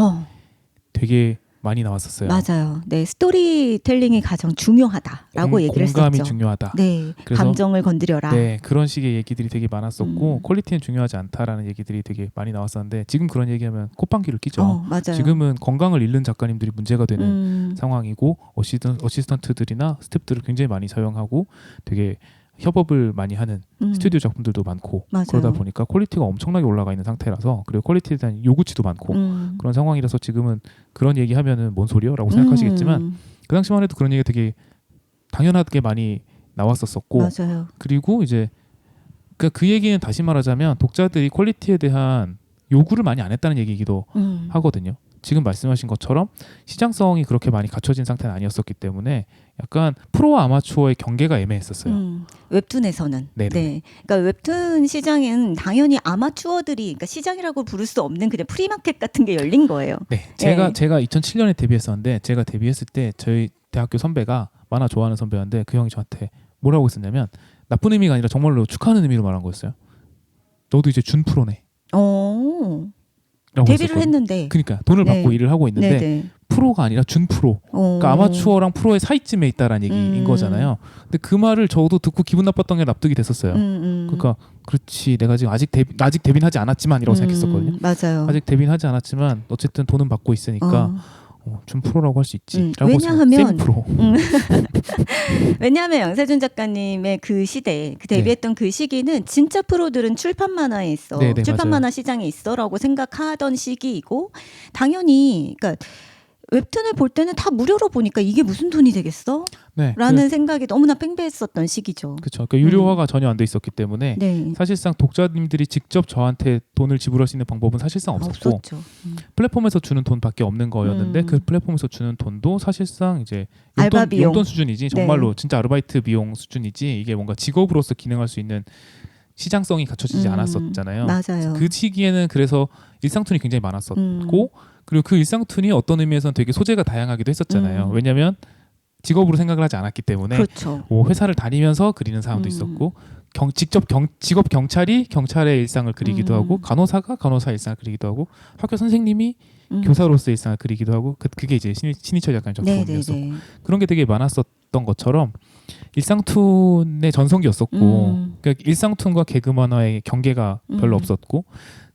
되게 많이 나왔었어요. 맞아요. 네, 스토리텔링이 가장 중요하다라고 얘기를 했었죠. 공감이 중요하다. 네, 그래서, 감정을 건드려라. 네, 그런 식의 얘기들이 되게 많았었고 퀄리티는 중요하지 않다라는 얘기들이 되게 많이 나왔었는데 지금 그런 얘기하면 콧방귀를 끼죠. 맞아요. 지금은 건강을 잃는 작가님들이 문제가 되는 상황이고 어시스턴트들이나 스태프들을 굉장히 많이 사용하고 되게 협업을 많이 하는 스튜디오 작품들도 많고 맞아요. 그러다 보니까 퀄리티가 엄청나게 올라가 있는 상태라서 그리고 퀄리티에 대한 요구치도 많고 그런 상황이라서 지금은 그런 얘기하면은 뭔 소리요? 라고 생각하시겠지만 그 당시만 해도 그런 얘기가 되게 당연하게 많이 나왔었고 맞아요. 그리고 이제 그 얘기는 다시 말하자면 독자들이 퀄리티에 대한 요구를 많이 안 했다는 얘기이기도 하거든요. 지금 말씀하신 것처럼 시장성이 그렇게 많이 갖춰진 상태는 아니었었기 때문에 약간 프로와 아마추어의 경계가 애매했었어요. 웹툰에서는. 네네. 네. 그러니까 웹툰 시장은 당연히 아마추어들이 그러니까 시장이라고 부를 수 없는 그냥 프리마켓 같은 게 열린 거예요. 네, 제가 2007년에 데뷔했었는데 제가 데뷔했을 때 저희 대학교 선배가 만화 좋아하는 선배였는데 그 형이 저한테 뭐라고 했었냐면 나쁜 의미가 아니라 정말로 축하하는 의미로 말한 거였어요. 너도 이제 준 프로네. 라고 데뷔를 했었거든요. 했는데. 그러니까 돈을 받고 네. 일을 하고 있는데 네네. 프로가 아니라 준 프로. 그러니까 아마추어랑 프로의 사이쯤에 있다라는 얘기인 거잖아요. 근데 그 말을 저도 듣고 기분 나빴던 게 납득이 됐었어요. 그러니까 그렇지 내가 지금 아직 데뷔는 하지 않았지만이라고 생각했었거든요. 맞아요. 아직 데뷔는 하지 않았지만 어쨌든 돈은 받고 있으니까 준 프로라고 할 수 있지라고 왜냐하면 프로. 왜냐하면 양세준 작가님의 그 시대, 그 데뷔했던 그 시기는 진짜 프로들은 출판 만화에 있어, 네네, 출판 맞아요. 만화 시장에 있어라고 생각하던 시기이고, 당연히 그러니까 웹툰을 볼 때는 다 무료로 보니까 이게 무슨 돈이 되겠어? 네, 라는 생각이 너무나 팽배했었던 시기죠. 그렇죠. 그러니까 유료화가 전혀 안 돼 있었기 때문에 네. 사실상 독자님들이 직접 저한테 돈을 지불할 수 있는 방법은 사실상 없었고 없었죠. 플랫폼에서 주는 돈밖에 없는 거였는데 그 플랫폼에서 주는 돈도 사실상 이제 알바 비용. 용돈 수준이지 정말로 진짜 아르바이트 비용 수준이지 이게 뭔가 직업으로서 기능할 수 있는 시장성이 갖춰지지 않았었잖아요. 맞아요. 그 시기에는 그래서 일상툰이 굉장히 많았었고 그리고 그 일상툰이 어떤 의미에서는 되게 소재가 다양하기도 했었잖아요. 왜냐하면 직업으로 생각을 하지 않았기 때문에 그렇죠. 뭐 회사를 다니면서 그리는 사람도 있었고 직업 경찰이 경찰의 일상을 그리기도 하고 간호사가 간호사의 일상을 그리기도 하고 학교 선생님이 교사로서의 일상을 그리기도 하고 그게 이제 신희철 작가님 작품이었어. 네네네. 그런 게 되게 많았었던 것처럼 일상툰의 전성기였었고 그러니까 일상툰과 개그 만화의 경계가 별로 없었고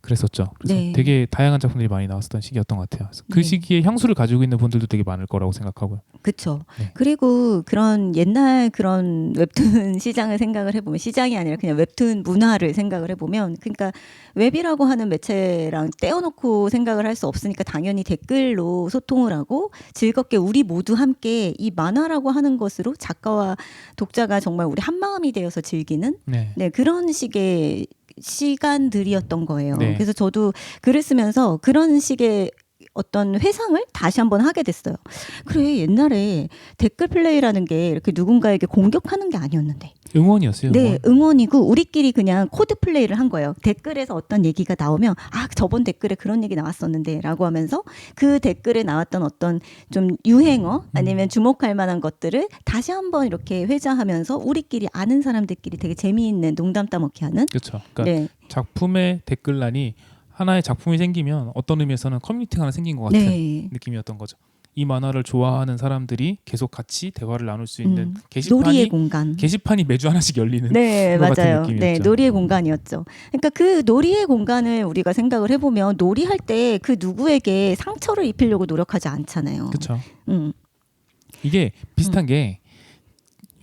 그랬었죠. 그래서 네. 되게 다양한 작품들이 많이 나왔었던 시기였던 것 같아요. 그래서 그 네. 시기에 향수를 가지고 있는 분들도 되게 많을 거라고 생각하고요. 그렇죠. 네. 그리고 그런 옛날 그런 웹툰 시장을 생각을 해보면 시장이 아니라 그냥 웹툰 문화를 생각을 해보면 그러니까 웹이라고 하는 매체랑 떼어놓고 생각을 할 수 없으니까 당연히 댓글로 소통을 하고 즐겁게 우리 모두 함께 이 만화라고 하는 것으로 작가와 독자가 정말 우리 한 마음이 되어서 즐기는 네. 네, 그런 식의 시간들이었던 거예요. 네. 그래서 저도 글을 쓰면서 그런 식의 어떤 회상을 다시 한번 하게 됐어요. 그래, 옛날에 댓글 플레이라는 게 이렇게 누군가에게 공격하는 게 아니었는데. 응원이었어요. 네, 응원이고 우리끼리 그냥 코드 플레이를 한 거예요. 댓글에서 어떤 얘기가 나오면 저번 댓글에 그런 얘기 나왔었는데 라고 하면서 그 댓글에 나왔던 어떤 좀 유행어 아니면 주목할 만한 것들을 다시 한번 이렇게 회자하면서 우리끼리 아는 사람들끼리 되게 재미있는 농담 따먹기 하는. 그렇죠. 그러니까 네. 작품의 댓글란이 하나의 작품이 생기면 어떤 의미에서는 커뮤니티가 하나 생긴 것 같은 네. 느낌이었던 거죠. 이 만화를 좋아하는 사람들이 계속 같이 대화를 나눌 수 있는 놀이의 공간. 게시판이 매주 하나씩 열리는 네, 그거 같은 맞아요. 느낌이었죠. 네, 놀이의 공간이었죠. 그러니까 그 놀이의 공간을 우리가 생각을 해보면 놀이할 때 그 누구에게 상처를 입히려고 노력하지 않잖아요. 그렇죠. 음. 이게 비슷한 게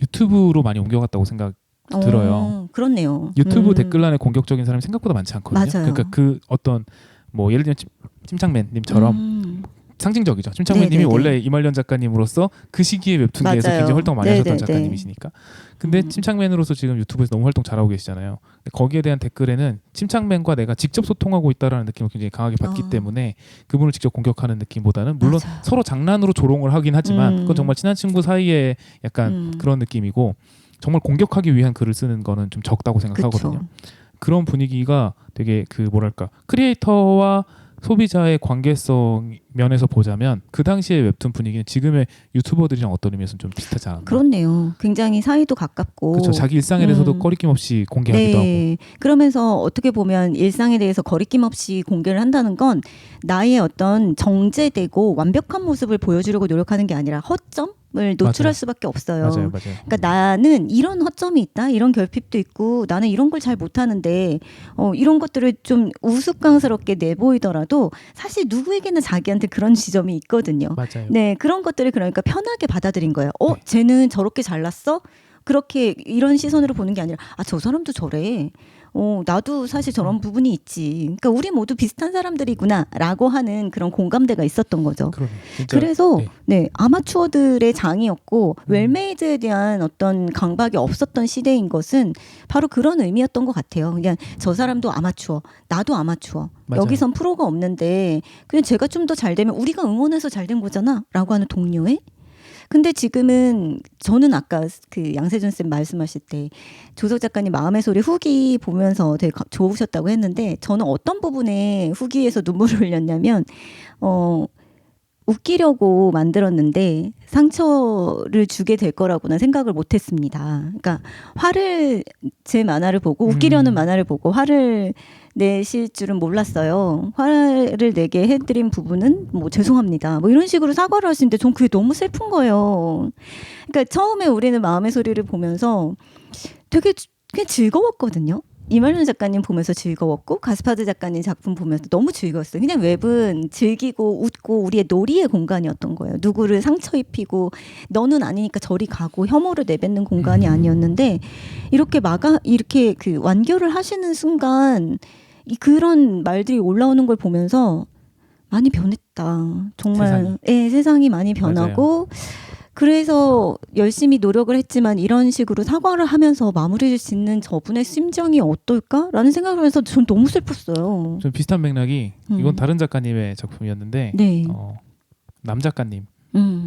유튜브로 많이 옮겨갔다고 생각 들어요. 그렇네요. 유튜브 댓글란에 공격적인 사람이 생각보다 많지 않거든요. 맞아요. 그러니까 그 어떤 뭐 예를 들면 침착맨님처럼 상징적이죠. 침착맨님이 네네네. 원래 이말년 작가님으로서 그 시기에 웹툰계에서 맞아요. 굉장히 활동 많이 하셨던 네네네. 작가님이시니까. 근데 침착맨으로서 지금 유튜브에서 너무 활동 잘하고 계시잖아요. 근데 거기에 대한 댓글에는 침착맨과 내가 직접 소통하고 있다라는 느낌을 굉장히 강하게 받기 때문에 그분을 직접 공격하는 느낌보다는 물론 맞아요. 서로 장난으로 조롱을 하긴 하지만 그건 정말 친한 친구 사이에 약간 그런 느낌이고 정말 공격하기 위한 글을 쓰는 거는 좀 적다고 생각하거든요. 그쵸. 그런 분위기가 되게 그 뭐랄까 크리에이터와 소비자의 관계성 면에서 보자면 그 당시의 웹툰 분위기는 지금의 유튜버들이랑 어떤 의미에서는 좀 비슷하지 않나. 그렇네요. 굉장히 사이도 가깝고. 그렇죠. 자기 일상에 대해서도 거리낌 없이 공개하기도 하고. 네. 그러면서 어떻게 보면 일상에 대해서 거리낌 없이 공개를 한다는 건 나의 어떤 정제되고 완벽한 모습을 보여주려고 노력하는 게 아니라 허점을 노출할 맞아요. 수밖에 없어요. 맞아요. 그러니까 나는 이런 허점이 있다, 이런 결핍도 있고, 나는 이런 걸 잘 못하는데 이런 것들을 좀 우스꽝스럽게 내보이더라도 사실 누구에게나 자기한테 그런 지점이 있거든요. 맞아요. 네, 그런 것들을 그러니까 편하게 받아들인 거예요. 네. 쟤는 저렇게 잘났어? 그렇게 이런 시선으로 보는 게 아니라 저 사람도 저래. 나도 사실 저런 부분이 있지. 그러니까 우리 모두 비슷한 사람들이구나라고 하는 그런 공감대가 있었던 거죠. 그러네. 진짜. 그래서 네. 네, 아마추어들의 장이었고 웰메이드에 대한 어떤 강박이 없었던 시대인 것은 바로 그런 의미였던 것 같아요. 그냥 저 사람도 아마추어, 나도 아마추어. 맞아요. 여기선 프로가 없는데 그냥 제가 좀 더 잘 되면 우리가 응원해서 잘 된 거잖아라고 하는 동료애. 근데 지금은 저는 아까 그 양세준 쌤 말씀하실 때 조석 작가님 마음의 소리 후기 보면서 되게 좋으셨다고 했는데 저는 어떤 부분에 후기에서 눈물을 흘렸냐면 웃기려고 만들었는데 상처를 주게 될 거라고는 생각을 못했습니다. 그러니까 화를 제 만화를 보고 웃기려는 만화를 보고 화를 내실 줄은 몰랐어요. 화를 내게 해드린 부분은 뭐 죄송합니다. 뭐 이런 식으로 사과를 하시는데 전 그게 너무 슬픈 거예요. 그러니까 처음에 우리는 마음의 소리를 보면서 되게 그냥 즐거웠거든요. 이말년 작가님 보면서 즐거웠고 가스파드 작가님 작품 보면서 너무 즐거웠어요. 그냥 웹은 즐기고 웃고 우리의 놀이의 공간이었던 거예요. 누구를 상처 입히고 너는 아니니까 저리 가고 혐오를 내뱉는 공간이 아니었는데 이렇게 그 완결을 하시는 순간 그런 말들이 올라오는 걸 보면서 많이 변했다. 정말 세상이 많이 변하고 그래서 열심히 노력을 했지만 이런 식으로 사과를 하면서 마무리를 짓는 저분의 심정이 어떨까라는 생각을 하면서 전 너무 슬펐어요. 좀 비슷한 맥락이 이건 다른 작가님의 작품이었는데 네. 남 작가님.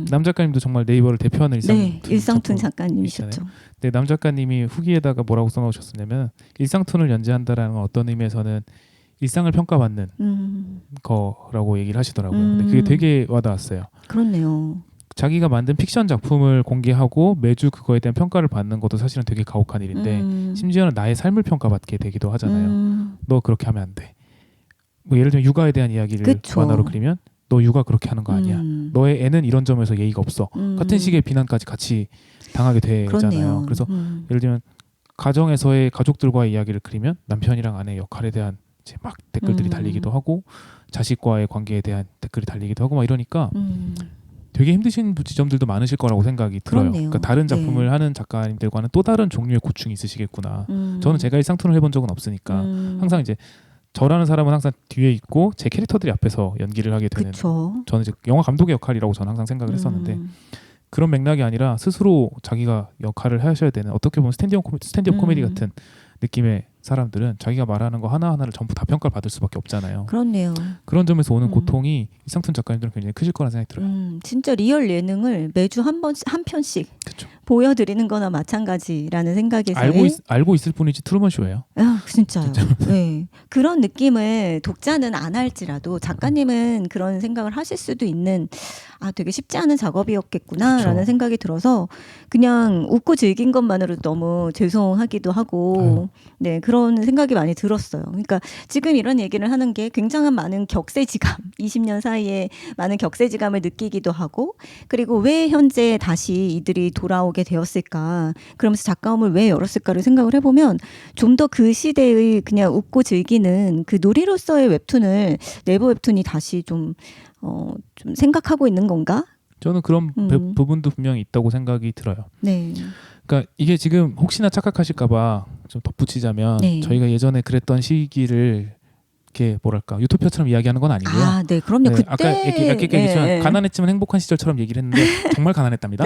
남 작가님도 정말 네이버를 대표하는 일상툰 작가님이셨죠. 네, 남 작가님이 후기에다가 뭐라고 써놓으셨냐면 일상툰을 연재한다라는 건 어떤 의미에서는 일상을 평가받는 거라고 얘기를 하시더라고요. 근데 그게 되게 와닿았어요. 그렇네요. 자기가 만든 픽션 작품을 공개하고 매주 그거에 대한 평가를 받는 것도 사실은 되게 가혹한 일인데 심지어는 나의 삶을 평가받게 되기도 하잖아요. 너 그렇게 하면 안 돼. 뭐 예를 들면 육아에 대한 이야기를 그쵸. 만화로 그리면 너 육아 그렇게 하는 거 아니야. 너의 애는 이런 점에서 예의가 없어. 같은 식의 비난까지 같이 당하게 되잖아요. 그렇네요. 그래서 예를 들면 가정에서의 가족들과의 이야기를 그리면 남편이랑 아내 역할에 대한 이제 막 댓글들이 달리기도 하고 자식과의 관계에 대한 댓글이 달리기도 하고 막 이러니까 되게 힘드신 지점들도 많으실 거라고 생각이 들어요. 그렇네요. 그러니까 다른 작품을 하는 작가님들과는 또 다른 종류의 고충이 있으시겠구나. 저는 제가 일상툰을 해본 적은 없으니까 항상 이제 저라는 사람은 항상 뒤에 있고 제 캐릭터들이 앞에서 연기를 하게 되는. 그쵸. 저는 이제 영화 감독의 역할이라고 저는 항상 생각을 했었는데 그런 맥락이 아니라 스스로 자기가 역할을 하셔야 되는 어떻게 보면 스탠디업 코미디 같은 느낌의 사람들은 자기가 말하는 거 하나하나를 전부 다 평가를 받을 수밖에 없잖아요. 그렇네요. 그런 점에서 오는 고통이 이상툰 작가님들은 굉장히 크실 거라는 생각이 들어요. 진짜 리얼 예능을 매주 한 편씩 그쵸. 보여드리는 거나 마찬가지라는 생각에서 알고 있을 뿐이지 트루먼 쇼예요. 진짜요. 네. 그런 느낌을 독자는 안 할지라도 작가님은 그런 생각을 하실 수도 있는 되게 쉽지 않은 작업이었겠구나라는 그쵸. 생각이 들어서 그냥 웃고 즐긴 것만으로도 너무 죄송하기도 하고 네, 그런 생각이 많이 들었어요. 그러니까 지금 이런 얘기를 하는 게 굉장한 많은 격세지감 20년 사이에 많은 격세지감을 느끼기도 하고 그리고 왜 현재 다시 이들이 돌아오게 되었을까 그러면서 작가움을 왜 열었을까를 생각을 해보면 좀 더 그 시대의 그냥 웃고 즐기는 그 놀이로서의 웹툰을 네이버 웹툰이 다시 좀 생각하고 있는 건가? 저는 그런 부분도 분명히 있다고 생각이 들어요. 네. 그러니까 이게 지금 혹시나 착각하실까봐 좀 덧붙이자면 네. 저희가 예전에 그랬던 시기를 이렇게 뭐랄까 유토피아처럼 이야기하는 건 아니고요. 네, 그럼요. 네, 그때 아까 얘기했지만 가난했지만 행복한 시절처럼 얘기를 했는데 정말 가난했답니다.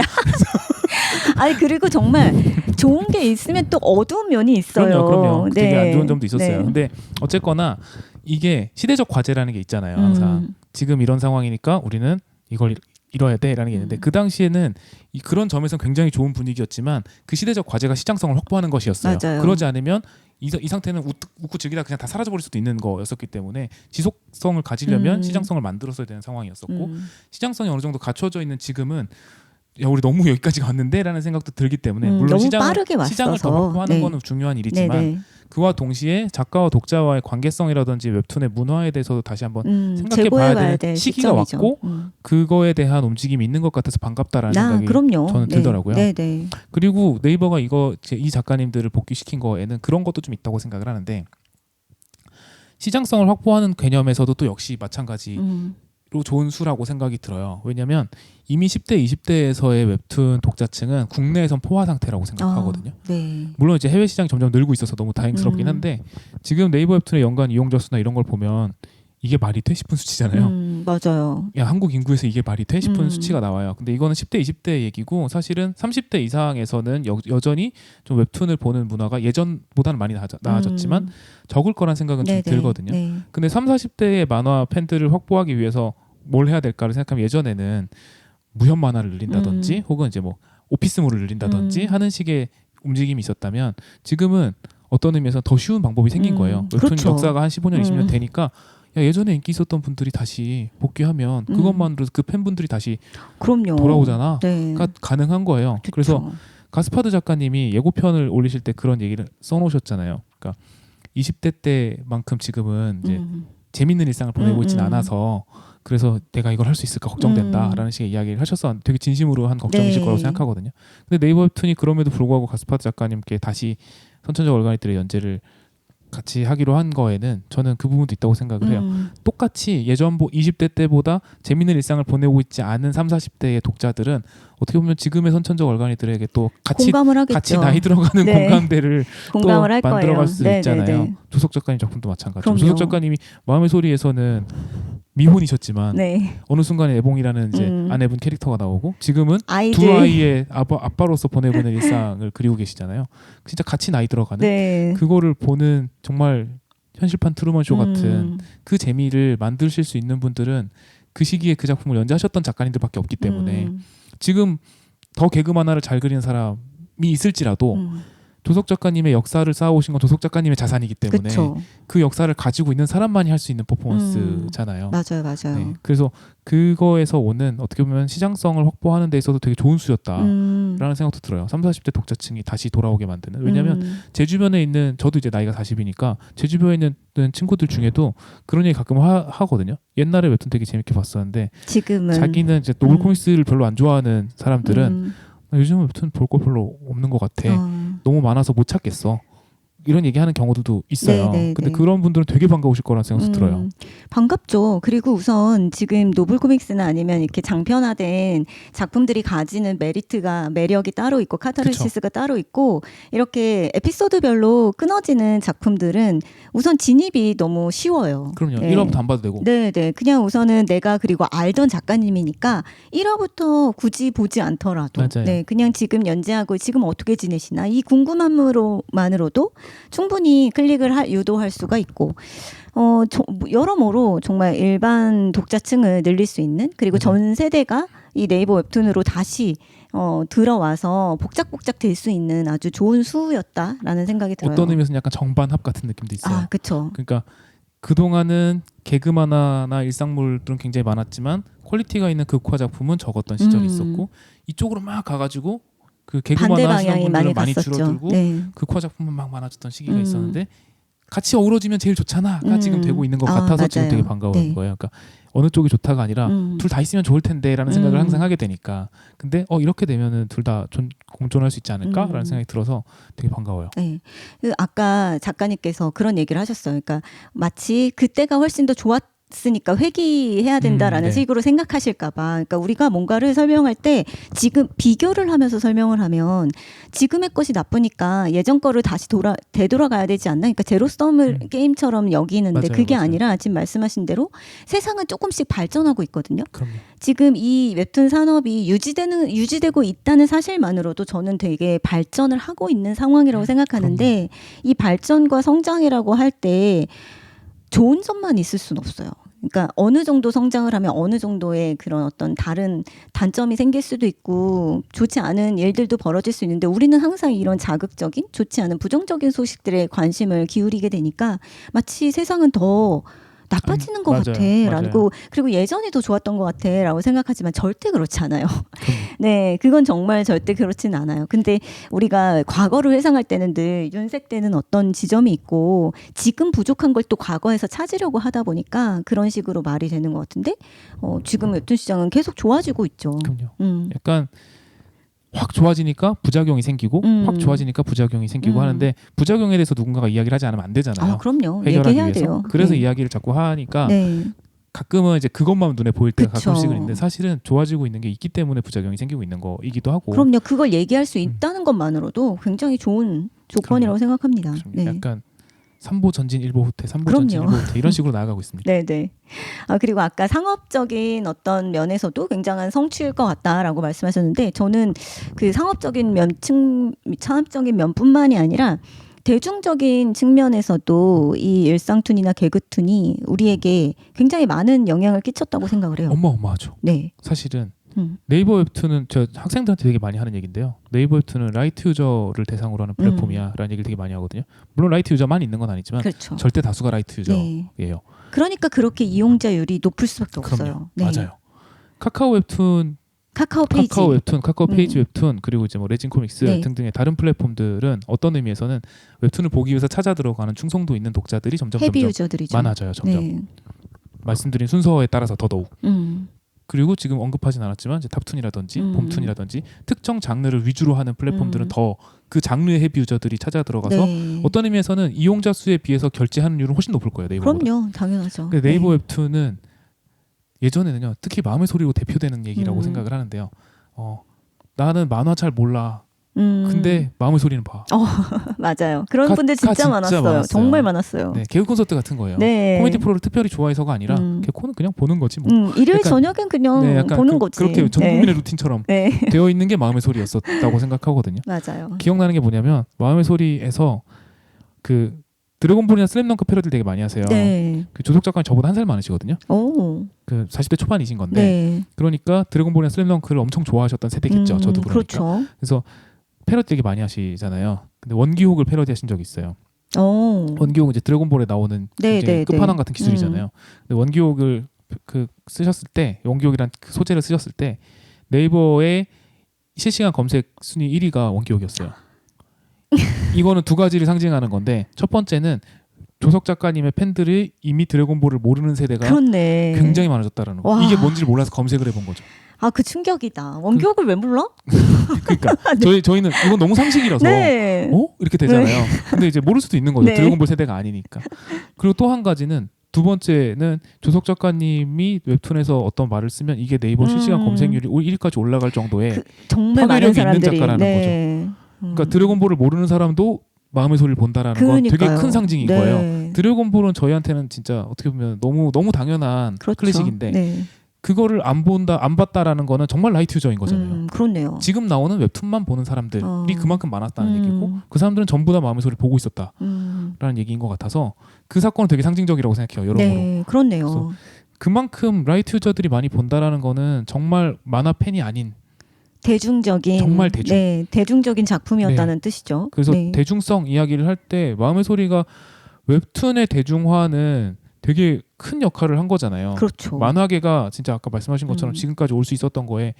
그리고 정말 좋은 게 있으면 또 어두운 면이 있어요. 그럼요. 네. 되게 안 좋은 점도 있었어요. 네. 근데 어쨌거나 이게 시대적 과제라는 게 있잖아요. 항상 지금 이런 상황이니까 우리는 이걸 이뤄야 돼라는 게 있는데 그 당시에는 그런 점에서는 굉장히 좋은 분위기였지만 그 시대적 과제가 시장성을 확보하는 것이었어요. 맞아요. 그러지 않으면 이 상태는 웃고 즐기다 그냥 다 사라져버릴 수도 있는 거였었기 때문에 지속성을 가지려면 시장성을 만들었어야 되는 상황이었었고 시장성이 어느 정도 갖춰져 있는 지금은 야 우리 너무 여기까지 왔는데라는 생각도 들기 때문에 물론 너무 시장을 빠르게 더 확보하는 네. 거는 중요한 일이지만 네네. 그와 동시에 작가와 독자와의 관계성이라든지 웹툰의 문화에 대해서도 다시 한번 생각해 제고해봐야 봐야 될 되는 시기가 시점이죠. 왔고 그거에 대한 움직임이 있는 것 같아서 반갑다라는 생각이 그럼요. 저는 네. 들더라고요. 네네. 그리고 네이버가 이 작가님들을 복귀시킨 거에는 그런 것도 좀 있다고 생각을 하는데 시장성을 확보하는 개념에서도 또 역시 마찬가지 좋은 수라고 생각이 들어요. 왜냐하면 이미 10대, 20대에서의 웹툰 독자층은 국내에선 포화 상태라고 생각하거든요. 네. 물론 이제 해외 시장이 점점 늘고 있어서 너무 다행스럽긴 한데 지금 네이버 웹툰의 연간 이용자 수나 이런 걸 보면 이게 말이 돼 싶은 수치잖아요. 맞아요. 야, 한국 인구에서 이게 말이 돼 싶은 음. 수치가 나와요. 근데 이거는 10대, 20대 얘기고 사실은 30대 이상에서는 여전히 좀 웹툰을 보는 문화가 예전보다는 많이 나아졌지만 적을 거란 생각은 좀 네네. 들거든요. 네. 근데 3, 40대의 만화 팬들을 확보하기 위해서 뭘 해야 될까를 생각하면 예전에는 무협 만화를 늘린다든지 혹은 이제 뭐 오피스몰을 늘린다든지 하는 식의 움직임이 있었다면 지금은 어떤 의미에서 더 쉬운 방법이 생긴 거예요. 웹툰 그렇죠. 역사가 한 15년, 20년 되니까 야, 예전에 인기 있었던 분들이 다시 복귀하면 그것만으로 그 팬분들이 다시 그럼요. 돌아오잖아. 네. 그러니까 가능한 거예요. 그쵸. 그래서 가스파드 작가님이 예고편을 올리실 때 그런 얘기를 써놓으셨잖아요. 그러니까 20대 때만큼 지금은 이제 재밌는 일상을 보내고 있진 않아서 그래서 내가 이걸 할 수 있을까 걱정된다라는 식의 이야기를 하셨었는데 되게 진심으로 한 걱정이실 네. 거라고 생각하거든요. 근데 네이버 웹툰이 그럼에도 불구하고 가스파드 작가님께 다시 선천적 얼간이들의 연재를 같이 하기로 한 거에는 저는 그 부분도 있다고 생각을 해요. 똑같이 예전 20대 때보다 재밌는 일상을 보내고 있지 않은 3, 40대의 독자들은 어떻게 보면 지금의 선천적 얼간이들에게 또 공감을 하겠죠. 같이 나이 들어가는 네. 공감대를 또 공감을 할 만들어갈 거예요. 수 네, 있잖아요. 네, 네. 조석 작가님 작품도 마찬가지고 그럼요. 조석 작가님이 마음의 소리에서는 미혼이셨지만 네. 어느 순간에 애봉이라는 이제 아내분 캐릭터가 나오고 지금은 아이들. 두 아이의 아빠로서 보내보는 일상을 그리고 계시잖아요. 진짜 같이 나이 들어가는 네. 그거를 보는 정말 현실판 트루먼 쇼 같은 그 재미를 만드실 수 있는 분들은 그 시기에 그 작품을 연재하셨던 작가님들밖에 없기 때문에 지금 더 개그 만화를 잘 그리는 사람이 있을지라도 조석 작가님의 역사를 쌓아오신 건 조석 작가님의 자산이기 때문에 그쵸. 그 역사를 가지고 있는 사람만이 할 수 있는 퍼포먼스잖아요. 맞아요. 네, 그래서 그거에서 오는 어떻게 보면 시장성을 확보하는 데 있어서 되게 좋은 수였다라는 생각도 들어요. 30, 40대 독자층이 다시 돌아오게 만드는. 왜냐하면 제 주변에 있는 저도 이제 나이가 40이니까 제 주변에 있는 친구들 중에도 그런 얘기 가끔 하거든요. 옛날에 웹툰 되게 재밌게 봤었는데 지금은 자기는 이제 노블 코믹스를 별로 안 좋아하는 사람들은 요즘은 웹툰 볼 거 별로 없는 것 같아. 너무 많아서 못 찾겠어. 이런 얘기하는 경우들도 있어요. 네. 근데 그런 분들은 되게 반가우실 거라는 생각도 들어요. 반갑죠. 그리고 우선 지금 노블 코믹스나 아니면 이렇게 장편화된 작품들이 가지는 매력이 따로 있고 카타르시스가 따로 있고 이렇게 에피소드별로 끊어지는 작품들은 우선 진입이 너무 쉬워요. 그럼요. 네. 1화부터 안 봐도 되고. 네. 그냥 우선은 내가 그리고 알던 작가님이니까 1화부터 굳이 보지 않더라도 맞아요. 네, 그냥 지금 연재하고 지금 어떻게 지내시나 이 궁금함으로만으로도 충분히 클릭을 유도할 수가 있고 여러모로 정말 일반 독자층을 늘릴 수 있는 그리고 전 세대가 이 네이버 웹툰으로 다시 들어와서 복작복작 될 수 있는 아주 좋은 수였다라는 생각이 들어요. 어떤 의미에서는 약간 정반합 같은 느낌도 있어요. 아, 그렇죠. 그러니까 그동안은 개그 만화나 일상물들은 굉장히 많았지만 퀄리티가 있는 극화 작품은 적었던 시절이 있었고 이쪽으로 막 가가지고 그 개그 반대 만화 하시는 방향이 분들은 많이 갔었죠. 줄어들고 네. 극화 작품은 막 많아졌던 시기가 있었는데 같이 어우러지면 제일 좋잖아가 지금 되고 있는 것 같아서 지금 맞아요. 되게 반가운 네. 거예요. 그러니까 어느 쪽이 좋다가 아니라 둘 다 있으면 좋을 텐데라는 생각을 항상 하게 되니까 근데 이렇게 되면은 둘 다 공존할 수 있지 않을까라는 생각이 들어서 되게 반가워요. 네. 아까 작가님께서 그런 얘기를 하셨어요. 그러니까 마치 그때가 훨씬 더 좋았으니까 회귀해야 된다라는 네. 식으로 생각하실까봐. 그러니까 우리가 뭔가를 설명할 때 지금 비교를 하면서 설명을 하면 지금의 것이 나쁘니까 예전 거를 다시 되돌아가야 되지 않나? 그러니까 제로섬을 게임처럼 여기는데 맞아요, 그게 맞아요. 아니라 지금 말씀하신 대로 세상은 조금씩 발전하고 있거든요. 그럼요. 지금 이 웹툰 산업이 유지되고 있다는 사실만으로도 저는 되게 발전을 하고 있는 상황이라고 생각하는데 이 발전과 성장이라고 할 때 좋은 점만 있을 수는 없어요. 그러니까 어느 정도 성장을 하면 어느 정도의 그런 어떤 다른 단점이 생길 수도 있고 좋지 않은 일들도 벌어질 수 있는데 우리는 항상 이런 자극적인 좋지 않은 부정적인 소식들에 관심을 기울이게 되니까 마치 세상은 더 나빠지는 것 맞아요. 같아라고 그리고 예전이 더 좋았던 것 같아라고 생각하지만 절대 그렇지 않아요. 네, 그건 정말 절대 그렇진 않아요. 근데 우리가 과거를 회상할 때는 늘 윤색되는 어떤 지점이 있고 지금 부족한 걸 또 과거에서 찾으려고 하다 보니까 그런 식으로 말이 되는 것 같은데 지금 웹툰 시장은 계속 좋아지고 있죠. 그럼요. 약간 확 좋아지니까 부작용이 생기고 확 좋아지니까 부작용이 생기고 하는데 부작용에 대해서 누군가가 이야기를 하지 않으면 안 되잖아요. 그럼요. 해결하기 얘기해야 위해서. 돼요. 그래서 네. 이야기를 자꾸 하니까 네. 가끔은 이제 그것만 눈에 보일 때가 그쵸. 가끔씩은 있는데 사실은 좋아지고 있는 게 있기 때문에 부작용이 생기고 있는 거이기도 하고. 그럼요. 그걸 얘기할 수 있다는 것만으로도 굉장히 좋은 조건이라고 생각합니다. 네. 약간 3보 전진 1보 후퇴, 3보 그럼요. 전진 1보 후퇴 이런 식으로 나아가고 있습니다. 네네. 그리고 아까 상업적인 어떤 면에서도 굉장한 성취일 것 같다라고 말씀하셨는데 저는 그 상업적인 창업적인 면뿐만이 아니라 대중적인 측면에서도 이 일상툰이나 개그툰이 우리에게 굉장히 많은 영향을 끼쳤다고 생각을 해요. 어마어마하죠. 네. 사실은 네이버 웹툰은 저 학생들한테 되게 많이 하는 얘기인데요. 네이버 웹툰은 라이트 유저를 대상으로 하는 플랫폼이야라는 얘기를 되게 많이 하거든요. 물론 라이트 유저만 있는 건 아니지만 그렇죠. 절대 다수가 라이트 유저예요. 네. 그러니까 그렇게 이용자율이 높을 수밖에 없어요. 그럼요. 네. 맞아요. 카카오 웹툰, 카카오 페이지, 카카오 페이지 웹툰 그리고 이제 뭐 레진 코믹스 네. 등등의 다른 플랫폼들은 어떤 의미에서는 웹툰을 보기 위해서 찾아 들어가는 충성도 있는 독자들이 점점 헤비 유저들이죠. 많아져요. 점점. 네. 말씀드린 순서에 따라서 더더욱. 음. 그리고 지금 언급하진 않았지만 이제 탑툰이라든지 봄툰이라든지 특정 장르를 위주로 하는 플랫폼들은 더 그 장르의 헤비 유저들이 찾아 들어가서 네. 어떤 의미에서는 이용자 수에 비해서 결제하는 율은 훨씬 높을 거예요. 네이버보다. 그럼요, 당연하죠. 근데 네이버 네. 웹툰은 예전에는요, 특히 마음의 소리로 대표되는 얘기라고 생각을 하는데요. 나는 만화 잘 몰라. 근데 마음의 소리는 봐. 맞아요. 그런 분들 진짜 많았어요. 정말 많았어요. 네, 개그 콘서트 같은 거예요. 네. 코미디 프로를 특별히 좋아해서가 아니라 개코는 그냥 보는 거지 뭐. 일요일 약간, 저녁엔 그냥 네, 약간 보는 거지. 그렇게 전 국민의 루틴처럼 네. 되어 있는 게 마음의 소리였었다고 생각하거든요. 맞아요. 기억나는 게 뭐냐면 마음의 소리에서 그 드래곤볼이나 슬램덩크 패러디를 되게 많이 하세요. 네. 그 조석 작가님 저보다 한 살 많으시거든요. 오. 그 40대 초반이신 건데 네. 그러니까 드래곤볼이나 슬램덩크를 엄청 좋아하셨던 세대겠죠. 저도 그러니까. 그렇죠. 그래서 패러디 되게 많이 하시잖아요. 근데 원기옥을 패러디하신 적이 있어요. 원기옥은 이제 드래곤볼에 나오는 이제 끝판왕 같은 기술이잖아요. 근데 원기옥을 그 쓰셨을 때 원기옥이란 그 소재를 쓰셨을 때 네이버의 실시간 검색 순위 1위가 원기옥이었어요. 이거는 두 가지를 상징하는 건데 첫 번째는 조석 작가님의 팬들이 이미 드래곤볼을 모르는 세대가 그렇네. 굉장히 많아졌다라는 거. 이게 뭔지를 몰라서 검색을 해본 거죠. 그 충격이다. 원기옥을 왜 몰라? 그러니까 저희는 이건 너무 상식이라서 네. 이렇게 되잖아요. 네. 근데 이제 모를 수도 있는 거죠. 네. 드래곤볼 세대가 아니니까. 그리고 또 한 가지는 두 번째는 조석 작가님이 웹툰에서 어떤 말을 쓰면 이게 네이버 실시간 검색률이 1위까지 올라갈 정도의 정말 많은 사람들이 있는 작가라는 거죠. 그러니까 드래곤볼을 모르는 사람도 마음의 소리를 본다라는 건 되게 큰 상징인 거예요. 드래곤볼은 저희한테는 진짜 어떻게 보면 너무 당연한 클래식인데 그거를 안 봤다라는 거는 정말 라이트 유저인 거잖아요. 그렇네요. 지금 나오는 웹툰만 보는 사람들이 그만큼 많았다는 얘기고 그 사람들은 전부 다 마음의 소리를 보고 있었다라는 얘기인 것 같아서 그 사건은 되게 상징적이라고 생각해요. 여러모로. 네, 그렇네요. 그만큼 라이트 유저들이 많이 본다라는 거는 정말 만화 팬이 아닌 대중적인 정말 대중적인 작품이었다는 뜻이죠. 그래서 대중성 이야기를 할 때 마음의 소리가 웹툰의 대중화는 되게 큰 역할을 한 거잖아요. 그렇죠. 만화계가 진짜 아까 말씀하신 것처럼 지금까지 올 수 있었던 거에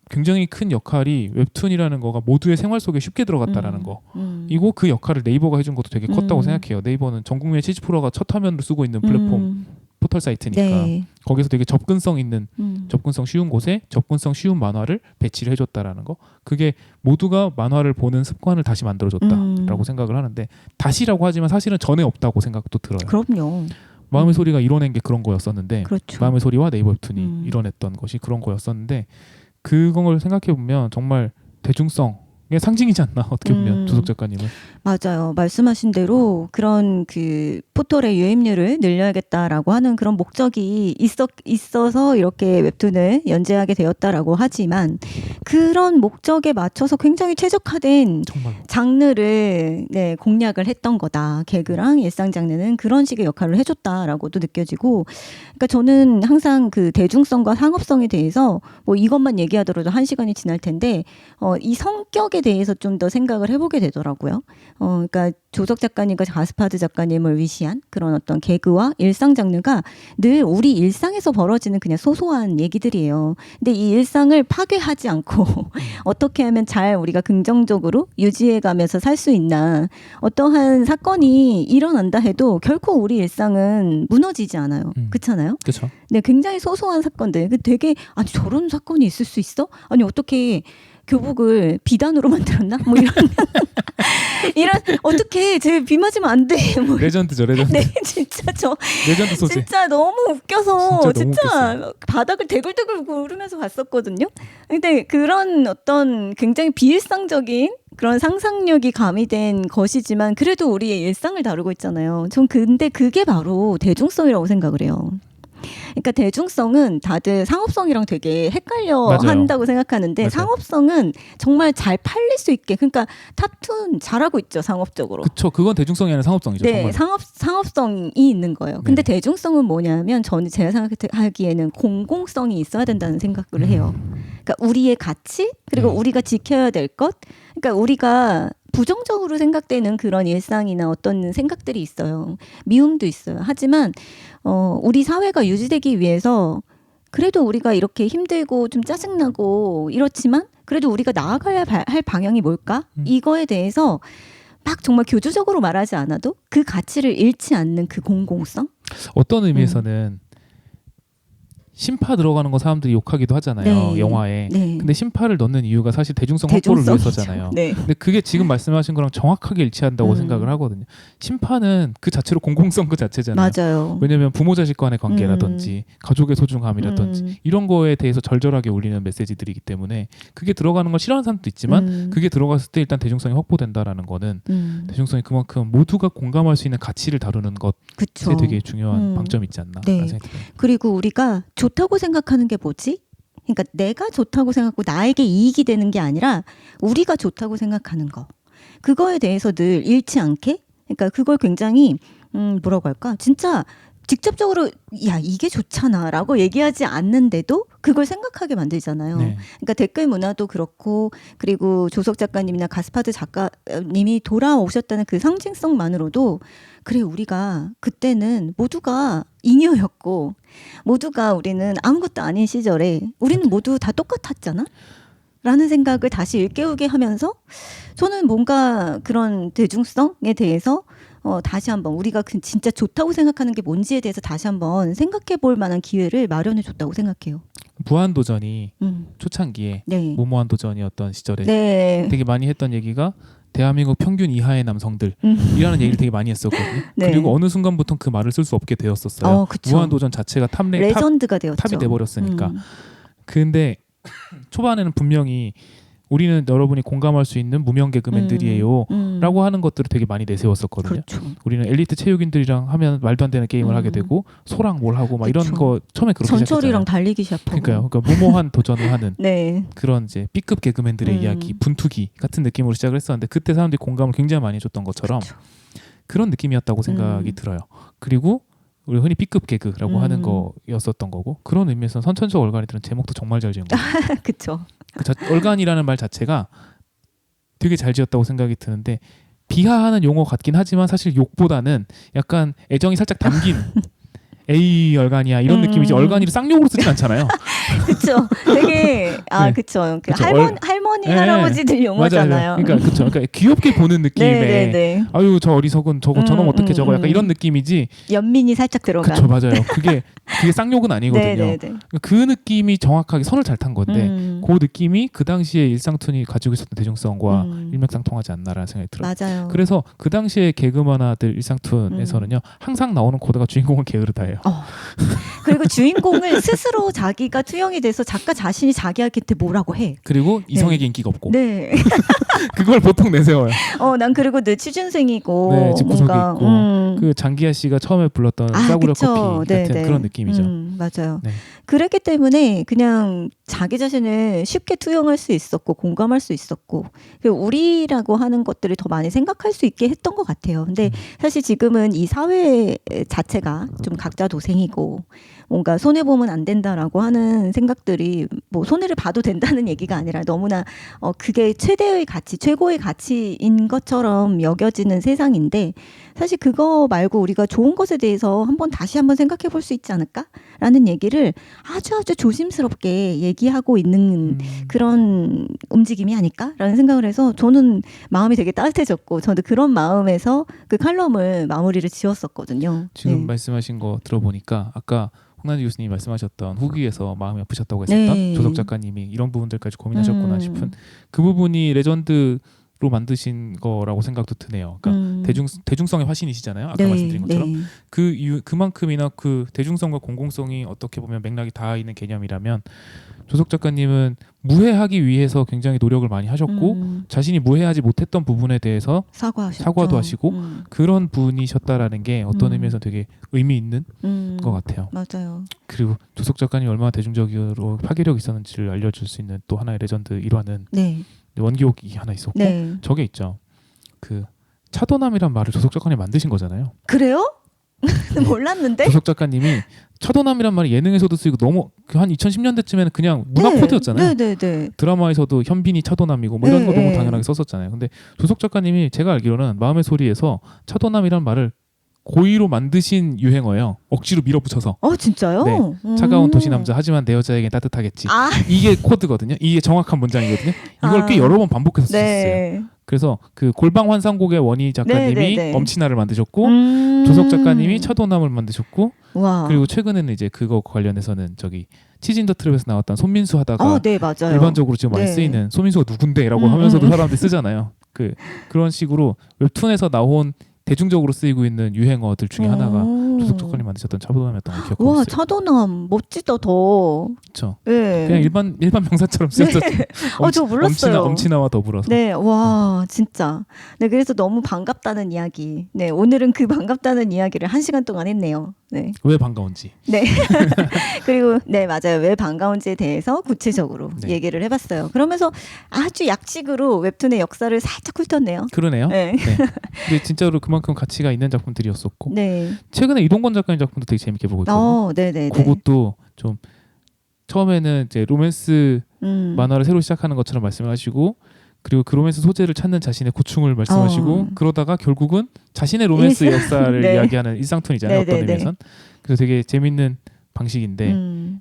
굉장히 큰 역할이 웹툰이라는 거가 모두의 생활 속에 쉽게 들어갔다라는 거. 이고 그 역할을 네이버가 해준 것도 되게 컸다고 생각해요. 네이버는 전 국민의 70%가 첫 화면으로 쓰고 있는 플랫폼 포털 사이트니까 거기서 되게 접근성 있는 접근성 쉬운 곳에 접근성 쉬운 만화를 배치를 해줬다라는 거. 그게 모두가 만화를 보는 습관을 다시 만들어줬다라고 생각을 하는데 다시라고 하지만 사실은 전에 없다고 생각도 들어요. 그럼요. 마음의 소리가 이뤄낸 게 그런 거였었는데 그렇죠. 마음의 소리와 네이버 웹툰이 이뤄냈던 것이 그런 거였었는데 그걸 생각해 보면 정말 대중성의 상징이지 않나 어떻게 보면 조석 작가님은. 맞아요. 말씀하신 대로 그런 그 포털의 유입률을 늘려야겠다라고 하는 그런 목적이 있어서 이렇게 웹툰을 연재하게 되었다라고 하지만 그런 목적에 맞춰서 굉장히 최적화된 장르를 공략을 했던 거다. 개그랑 일상 장르는 그런 식의 역할을 해줬다라고도 느껴지고, 그러니까 저는 항상 그 대중성과 상업성에 대해서 뭐 이것만 얘기하더라도 1시간이 지날 텐데 이 성격에 대해서 좀 더 생각을 해보게 되더라고요. 그러니까 조석 작가님과 가스파드 작가님을 위시한 그런 어떤 개그와 일상 장르가 늘 우리 일상에서 벌어지는 그냥 소소한 얘기들이에요. 근데 이 일상을 파괴하지 않고 어떻게 하면 잘 우리가 긍정적으로 유지해가면서 살 수 있나. 어떠한 사건이 일어난다 해도 결코 우리 일상은 무너지지 않아요. 그렇잖아요? 그렇죠. 네, 굉장히 소소한 사건들. 되게 아니 저런 사건이 있을 수 있어? 아니 어떻게 교복을 비단으로 만들었나? 뭐 이런 이런 어떻게 제 비 맞으면 안 돼. 뭐. 레전드죠, 레전드. 네, 진짜 저 레전드 소재. 진짜 너무 웃겨서 진짜 너무 진짜 바닥을 대굴대굴 구르면서 봤었거든요. 근데 그런 어떤 굉장히 비일상적인 그런 상상력이 가미된 것이지만 그래도 우리의 일상을 다루고 있잖아요. 전 근데 그게 바로 대중성이라고 생각을 해요. 그러니까 대중성은 다들 상업성이랑 되게 헷갈려 맞아요. 한다고 생각하는데 맞아요. 상업성은 정말 잘 팔릴 수 있게 그러니까 탑툰 잘하고 있죠 상업적으로. 그쵸. 그건 대중성이 아니라 상업성이죠. 네, 정말. 상업성이 있는 거예요. 근데 네. 대중성은 뭐냐면 저는 제가 생각하기에는 공공성이 있어야 된다는 생각을 해요. 그러니까 우리의 가치 그리고 네. 우리가 지켜야 될 것. 그러니까 우리가 부정적으로 생각되는 그런 일상이나 어떤 생각들이 있어요. 미움도 있어요. 하지만 우리 사회가 유지되기 위해서 그래도 우리가 이렇게 힘들고 좀 짜증나고 이렇지만 그래도 우리가 나아가야 할 방향이 뭘까? 이거에 대해서 막 정말 교조적으로 말하지 않아도 그 가치를 잃지 않는 그 공공성? 어떤 의미에서는 심파 들어가는 거 사람들이 욕하기도 하잖아요. 네. 영화에. 네. 근데 심파를 넣는 이유가 사실 대중성 확보를 대중성이죠. 위해서잖아요. 네. 근데 그게 지금 말씀하신 거랑 정확하게 일치한다고 생각을 하거든요. 심파는 그 자체로 공공성 그 자체잖아요. 맞아요. 왜냐하면 부모 자식 간의 관계라든지 가족의 소중함이라든지 이런 거에 대해서 절절하게 울리는 메시지들이기 때문에 그게 들어가는 걸 싫어하는 사람도 있지만 그게 들어갔을 때 일단 대중성이 확보된다라는 거는 대중성이 그만큼 모두가 공감할 수 있는 가치를 다루는 것에 그쵸. 되게 중요한 방점이 있지 않나 네. 라는 생각이 들어요. 그리고 우리가 좋다고 생각하는 게 뭐지? 그러니까 내가 좋다고 생각하고 나에게 이익이 되는 게 아니라 우리가 좋다고 생각하는 거. 그거에 대해서 늘 잃지 않게 그러니까 그걸 굉장히 뭐라고 할까? 진짜 직접적으로 야 이게 좋잖아라고 얘기하지 않는데도 그걸 생각하게 만들잖아요. 네. 그러니까 댓글 문화도 그렇고 그리고 조석 작가님이나 가스파드 작가님이 돌아오셨다는 그 상징성만으로도 그래 우리가 그때는 모두가 잉여였고 모두가 우리는 아무것도 아닌 시절에 우리는 모두 다 똑같았잖아. 라는 생각을 다시 일깨우게 하면서 저는 뭔가 그런 대중성에 대해서 다시 한번 우리가 진짜 좋다고 생각하는 게 뭔지에 대해서 다시 한번 생각해 볼 만한 기회를 마련해 줬다고 생각해요. 무한도전이 초창기에 네. 무모한도전이었던 시절에 네. 되게 많이 했던 얘기가 대한민국 평균 이하의 남성들이라는 얘기를 되게 많이 했었거든요. 네. 그리고 어느 순간부터는 그 말을 쓸 수 없게 되었었어요. 그쵸. 무한도전 자체가 레전드가 되었죠. 탑이 돼버렸으니까. 근데 초반에는 분명히 우리는 여러분이 공감할 수 있는 무명 개그맨들이에요 라고 하는 것들을 되게 많이 내세웠었거든요. 그렇죠. 우리는 엘리트 체육인들이랑 하면 말도 안 되는 게임을 하게 되고 소랑 뭘 하고 막 이런 그쵸. 거 처음에 그렇게 전철이랑 시작했잖아요. 달리기 시합하고. 그러니까 무모한 도전을 하는 네. 그런 이제 B급 개그맨들의 이야기, 분투기 같은 느낌으로 시작을 했었는데 그때 사람들이 공감을 굉장히 많이 해줬던 것처럼 그쵸. 그런 느낌이었다고 생각이 들어요. 그리고 우리 흔히 B급 개그라고 하는 거였었던 거고 그런 의미에서 선천적 얼간이들은 제목도 정말 잘 지은 거예요. 그쵸. 얼간이라는 말 자체가 되게 잘 지었다고 생각이 드는데 비하하는 용어 같긴 하지만 사실 욕보다는 약간 애정이 살짝 담긴 에이 얼간이야 이런 느낌이지 얼간이를 쌍욕으로 쓰진 않잖아요. 그쵸. 되게 네. 그쵸. 그 그쵸. 할머니 네. 할아버지들 용어잖아요. 맞아요. 그러니까 그쵸. 그러니까 귀엽게 보는 느낌의 네. 아유 저 어리석은 저놈 어떻게 저거 약간 이런 느낌이지. 연민이 살짝 들어간. 그쵸 맞아요. 그게 쌍욕은 아니거든요. 네네네. 그 느낌이 정확하게 선을 잘 탄 건데 그 느낌이 그 당시에 일상툰이 가지고 있었던 대중성과 일맥상통하지 않나라는 생각이 들어요. 맞아요. 그래서 그 당시에 개그 만화들 일상툰에서는요 항상 나오는 코드가 주인공을 게으르다예요. 그리고 주인공을 스스로 자기가 투영이 돼서 작가 자신이 자기한테 뭐라고 해. 그리고 이성에게 인기가 없고 네. 그걸 보통 내세워요. 난 그리고 늘 취준생이고 네, 집구석에 뭔가 있고 그 장기하 씨가 처음에 불렀던 싸구려 그쵸. 커피 같은 그런 느낌이죠. 맞아요. 네. 그랬기 때문에 그냥 자기 자신을 쉽게 투영할 수 있었고 공감할 수 있었고 그리고 우리라고 하는 것들을 더 많이 생각할 수 있게 했던 것 같아요. 근데 사실 지금은 이 사회 자체가 좀 각자 도생이고 뭔가 손해 보면 안 된다라고 하는 생각들이 뭐 손해를 봐도 된다는 얘기가 아니라 너무나 그게 최대의 가치, 최고의 가치인 것처럼 여겨지는 세상인데 사실 그거 말고 우리가 좋은 것에 대해서 다시 한번 생각해 볼 수 있지 않을까라는 얘기를 아주 조심스럽게 얘기하고 있는 그런 움직임이 아닐까라는 생각을 해서 저는 마음이 되게 따뜻해졌고 저도 그런 마음에서 그 칼럼을 마무리를 지었었거든요. 지금 네. 말씀하신 거 들어보니까 아까 홍난지 교수님이 말씀하셨던 후기에서 마음이 아프셨다고 했었던 조석 작가님이 이런 부분들까지 고민하셨구나 싶은 그 부분이 레전드 만드신 거라고 생각도 드네요. 그러니까 대중성의 화신이시잖아요. 아까 말씀드린 것처럼 네. 그만큼이나 그 대중성과 공공성이 어떻게 보면 맥락이 닿아 있는 개념이라면 조석 작가님은 무해하기 위해서 굉장히 노력을 많이 하셨고 자신이 무해하지 못했던 부분에 대해서 사과하셨죠. 사과도 하시고 그런 분이셨다라는 게 어떤 의미에서 되게 의미 있는 것 같아요. 맞아요. 그리고 조석 작가님이 얼마나 대중적으로 파괴력이 있었는지를 알려줄 수 있는 또 하나의 레전드 일화는 네. 원기옥이 하나 있었고 네. 저게 있죠. 그 차도남이란 말을 조석 작가님이 만드신 거잖아요. 그래요? 몰랐는데. 조석 작가님이 차도남이란 말이 예능에서도 쓰이고 너무 한 2010년대쯤에는 그냥 문화 코드였잖아요. 네. 드라마에서도 현빈이 차도남이고 뭐 이런 거 네. 너무 당연하게 썼었잖아요. 근데 조석 작가님이 제가 알기로는 마음의 소리에서 차도남이란 말을 고의로 만드신 유행어예요. 억지로 밀어붙여서. 진짜요? 네. 차가운 도시 남자 하지만 내 여자에겐 따뜻하겠지. 이게 코드거든요. 이게 정확한 문장이거든요. 이걸 꽤 여러 번 반복해서 썼어요. 네. 그래서 그 골방 환상곡의 원희 작가님이 네. 엄친아를 만드셨고 조석 작가님이 차도남을 만드셨고 와. 그리고 최근에는 이제 그거 관련해서는 저기 치즈 더 트랩에서 나왔던 손민수 하다가 네, 맞아요. 일반적으로 지금 많이 네. 쓰이는 손민수가 누군데라고 하면서도 사람들이 쓰잖아요. 그런 식으로 웹툰에서 나온 대중적으로 쓰이고 있는 유행어들 중에 하나가 조석 작가님 만드셨던 차도남이었던 걸 기억하고 와, 있어요. 차도남 멋지다 더. 그렇죠. 네. 그냥 일반 명사처럼 쓰였었죠. 저 몰랐어요. 엄친아와 더불어서. 네, 와, 진짜. 네, 그래서 너무 반갑다는 이야기. 네, 오늘은 그 반갑다는 이야기를 1시간 동안 했네요. 네. 왜 반가운지. 네. 그리고 네, 맞아요. 왜 반가운지에 대해서 구체적으로 얘기를 해봤어요. 그러면서 아주 약식으로 웹툰의 역사를 살짝 훑었네요. 그러네요. 네. 근데 진짜로 그만큼 가치가 있는 작품들이었었고 네. 최근에 이동건 작가님 작품도 되게 재밌게 보고 있거든요. 네네. 그것도 좀 처음에는 이제 로맨스 만화를 새로 시작하는 것처럼 말씀하시고 그리고 그 로맨스 소재를 찾는 자신의 고충을 말씀하시고 그러다가 결국은 자신의 로맨스 역사를 네. 이야기하는 일상툰이잖아요. 어떤 의미에선. 그래서 되게 재밌는 방식인데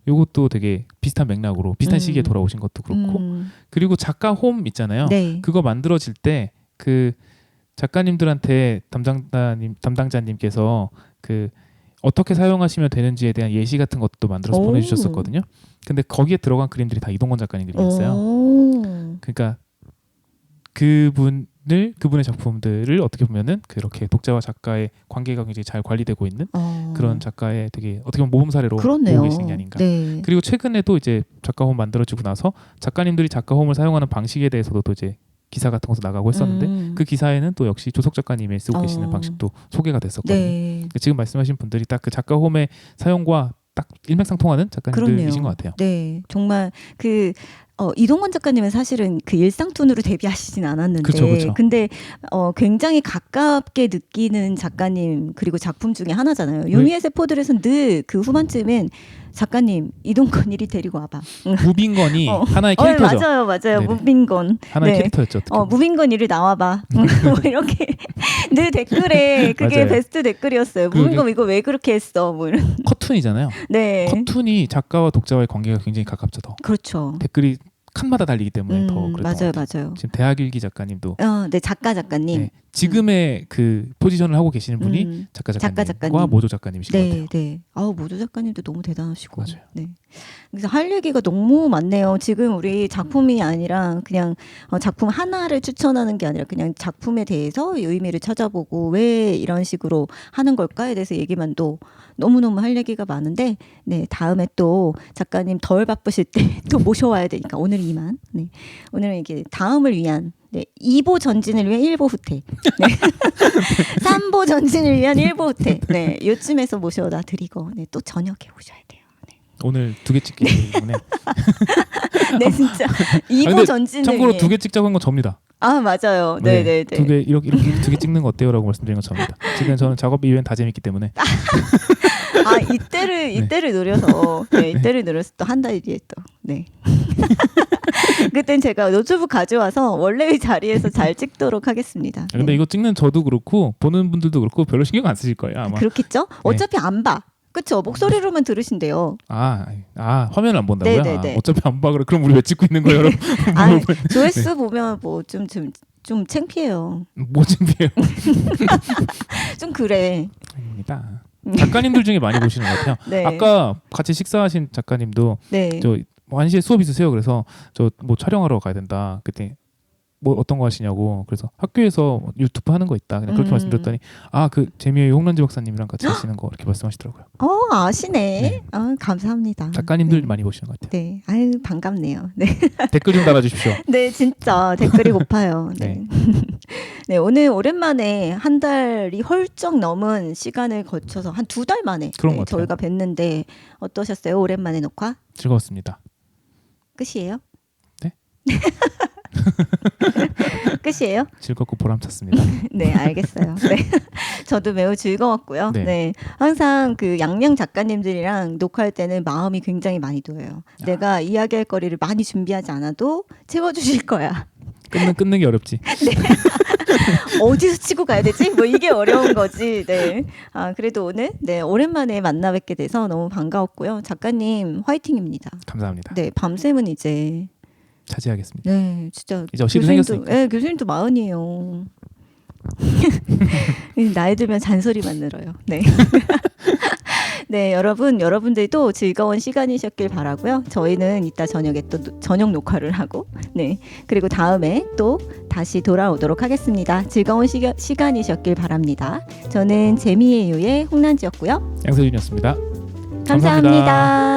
이것도 되게 비슷한 맥락으로 비슷한 시기에 돌아오신 것도 그렇고 그리고 작가 홈 있잖아요. 네. 그거 만들어질 때 그 작가님들한테 담당자님께서 그 어떻게 사용하시면 되는지에 대한 예시 같은 것도 만들어서 보내주셨었거든요. 근데 거기에 들어간 그림들이 다 이동건 작가님 그림이었어요. 그러니까 그분의 작품들을 어떻게 보면은 그렇게 독자와 작가의 관계가 굉장히 잘 관리되고 있는 그런 작가의 되게 어떻게 보면 모범 사례로 그렇네요. 보고 계신 게 아닌가. 네. 그리고 최근에도 이제 작가홈 만들어지고 나서 작가님들이 작가홈을 사용하는 방식에 대해서도 또 이제 기사 같은 것도 나가고 했었는데 그 기사에는 또 역시 조석 작가님이 쓰고 계시는 방식도 소개가 됐었거든요. 네. 지금 말씀하신 분들이 딱 그 작가홈의 사용과 딱 일맥상통하는 작가님들이신 것 같아요. 네, 정말 이동건 작가님은 사실은 그 일상툰으로 데뷔하시진 않았는데, 그쵸. 근데 굉장히 가깝게 느끼는 작가님 그리고 작품 중에 하나잖아요. 유미의 세포들에서는 늘 그 후반쯤엔 작가님 이동건 이리 데리고 와봐. 무빈건이 하나의 캐릭터죠. 맞아요. 네네. 무빈건. 하나의 캐릭터였죠. 무빈건 이리 나와봐. 뭐 이렇게 늘 댓글에 그게 맞아요. 베스트 댓글이었어요. 무빈건 이거 왜 그렇게 했어? 뭐 이런. 커툰이잖아요. 네. 커툰이 작가와 독자와의 관계가 굉장히 가깝죠. 더. 그렇죠. 댓글이 칸마다 달리기 때문에 더 그랬던 것 같아요. 맞아요. 지금 대학일기 작가님도 네, 작가님. 네, 지금의 그 포지션을 하고 계시는 분이 작가님과 작가님. 모조 작가님이신 것 같아요. 네. 모조 작가님도 너무 대단하시고. 맞아요. 네. 그래서 할 얘기가 너무 많네요. 지금 우리 작품이 아니라 그냥 작품 하나를 추천하는 게 아니라 그냥 작품에 대해서 의미를 찾아보고 왜 이런 식으로 하는 걸까에 대해서 얘기만 또 너무너무 할 얘기가 많은데 네, 다음에 또 작가님 덜 바쁘실 때 또 모셔와야 되니까 오늘 이만. 네. 오늘은 이게 다음을 위한 2보 전진을 위한 1보 후퇴. 네. 3보 전진을 위한 1보 후퇴. 네. 요쯤에서 모셔다 드리고 또 저녁에 오셔야 돼요. 네. 오늘 2개 찍기 때문에 네, 진짜 2보 전진을 참고로 위해. 2개 찍자고 한 건 접니다. 맞아요. 네. 2개 이렇게 2개 찍는 거 어때요라고 말씀드린 건 접니다. 지금 저는 작업 이외엔 다 재밌기 때문에. 이때를 노려서 이때를 노려서 또 한 달 뒤에 또 그땐 제가 노트북 가져와서 원래의 자리에서 잘 찍도록 하겠습니다. 근데 이거 찍는 저도 그렇고 보는 분들도 그렇고 별로 신경 안 쓰실 거예요 아마. 그렇겠죠? 어차피 안 봐. 그쵸? 목소리로만 들으신대요. 화면을 안 본다고요? 네네네. 어차피 안 봐. 그럼 우리 왜 찍고 있는 거예요, 여러분? 조회수 보면 뭐 좀 창피해요. 뭐 창피해요? 좀 그래. 아닙니다. 작가님들 중에 많이 보시는 것 같아요. 네. 아까 같이 식사하신 작가님도 저 1시에 수업 있으세요. 그래서 저 뭐 촬영하러 가야 된다. 그때 뭐 어떤 거 하시냐고. 그래서 학교에서 유튜브 하는 거 있다. 그냥 그렇게 음. 말씀드렸더니 그 재미의 홍란지 박사님이랑 같이 하시는 거 이렇게 말씀하시더라고요. 아시네. 네. 감사합니다. 작가님들 네. 많이 보시는 것 같아요. 네, 아유 반갑네요. 네, 댓글 좀 달아주십시오. 네 진짜 댓글이 고파요. 네. 네, 오늘 오랜만에 한 달이 헐쩍 넘은 시간을 거쳐서 한 2달 만에 그런 것 같아요. 저희가 뵀는데 어떠셨어요? 오랜만에 녹화? 즐거웠습니다. 끝이에요? 네? 끝이에요? 즐겁고 보람찼습니다. 네, 알겠어요. 네. 저도 매우 즐거웠고요. 네. 네. 항상 그 양양 작가님들이랑 녹화할 때는 마음이 굉장히 많이 놓여요. 내가 이야기할 거리를 많이 준비하지 않아도 채워주실 거야. 끊는 게 어렵지. 어디서 치고 가야 되지? 뭐 이게 어려운 거지. 네. 그래도 오늘 오랜만에 만나 뵙게 돼서 너무 반가웠고요. 작가님 화이팅입니다. 감사합니다. 네, 밤샘은 이제 차지하겠습니다. 네, 진짜 이제 어시도 생겼으니까. 네, 교수님도 마흔이에요. 나이 들면 잔소리만 늘어요. 네. 네, 여러분들도 즐거운 시간이셨길 바라고요. 저희는 이따 저녁에 또 저녁 녹화를 하고, 네, 그리고 다음에 또 다시 돌아오도록 하겠습니다. 즐거운 시간이셨길 바랍니다. 저는 재미의 유의 홍란지였고요. 양세준이었습니다. 감사합니다.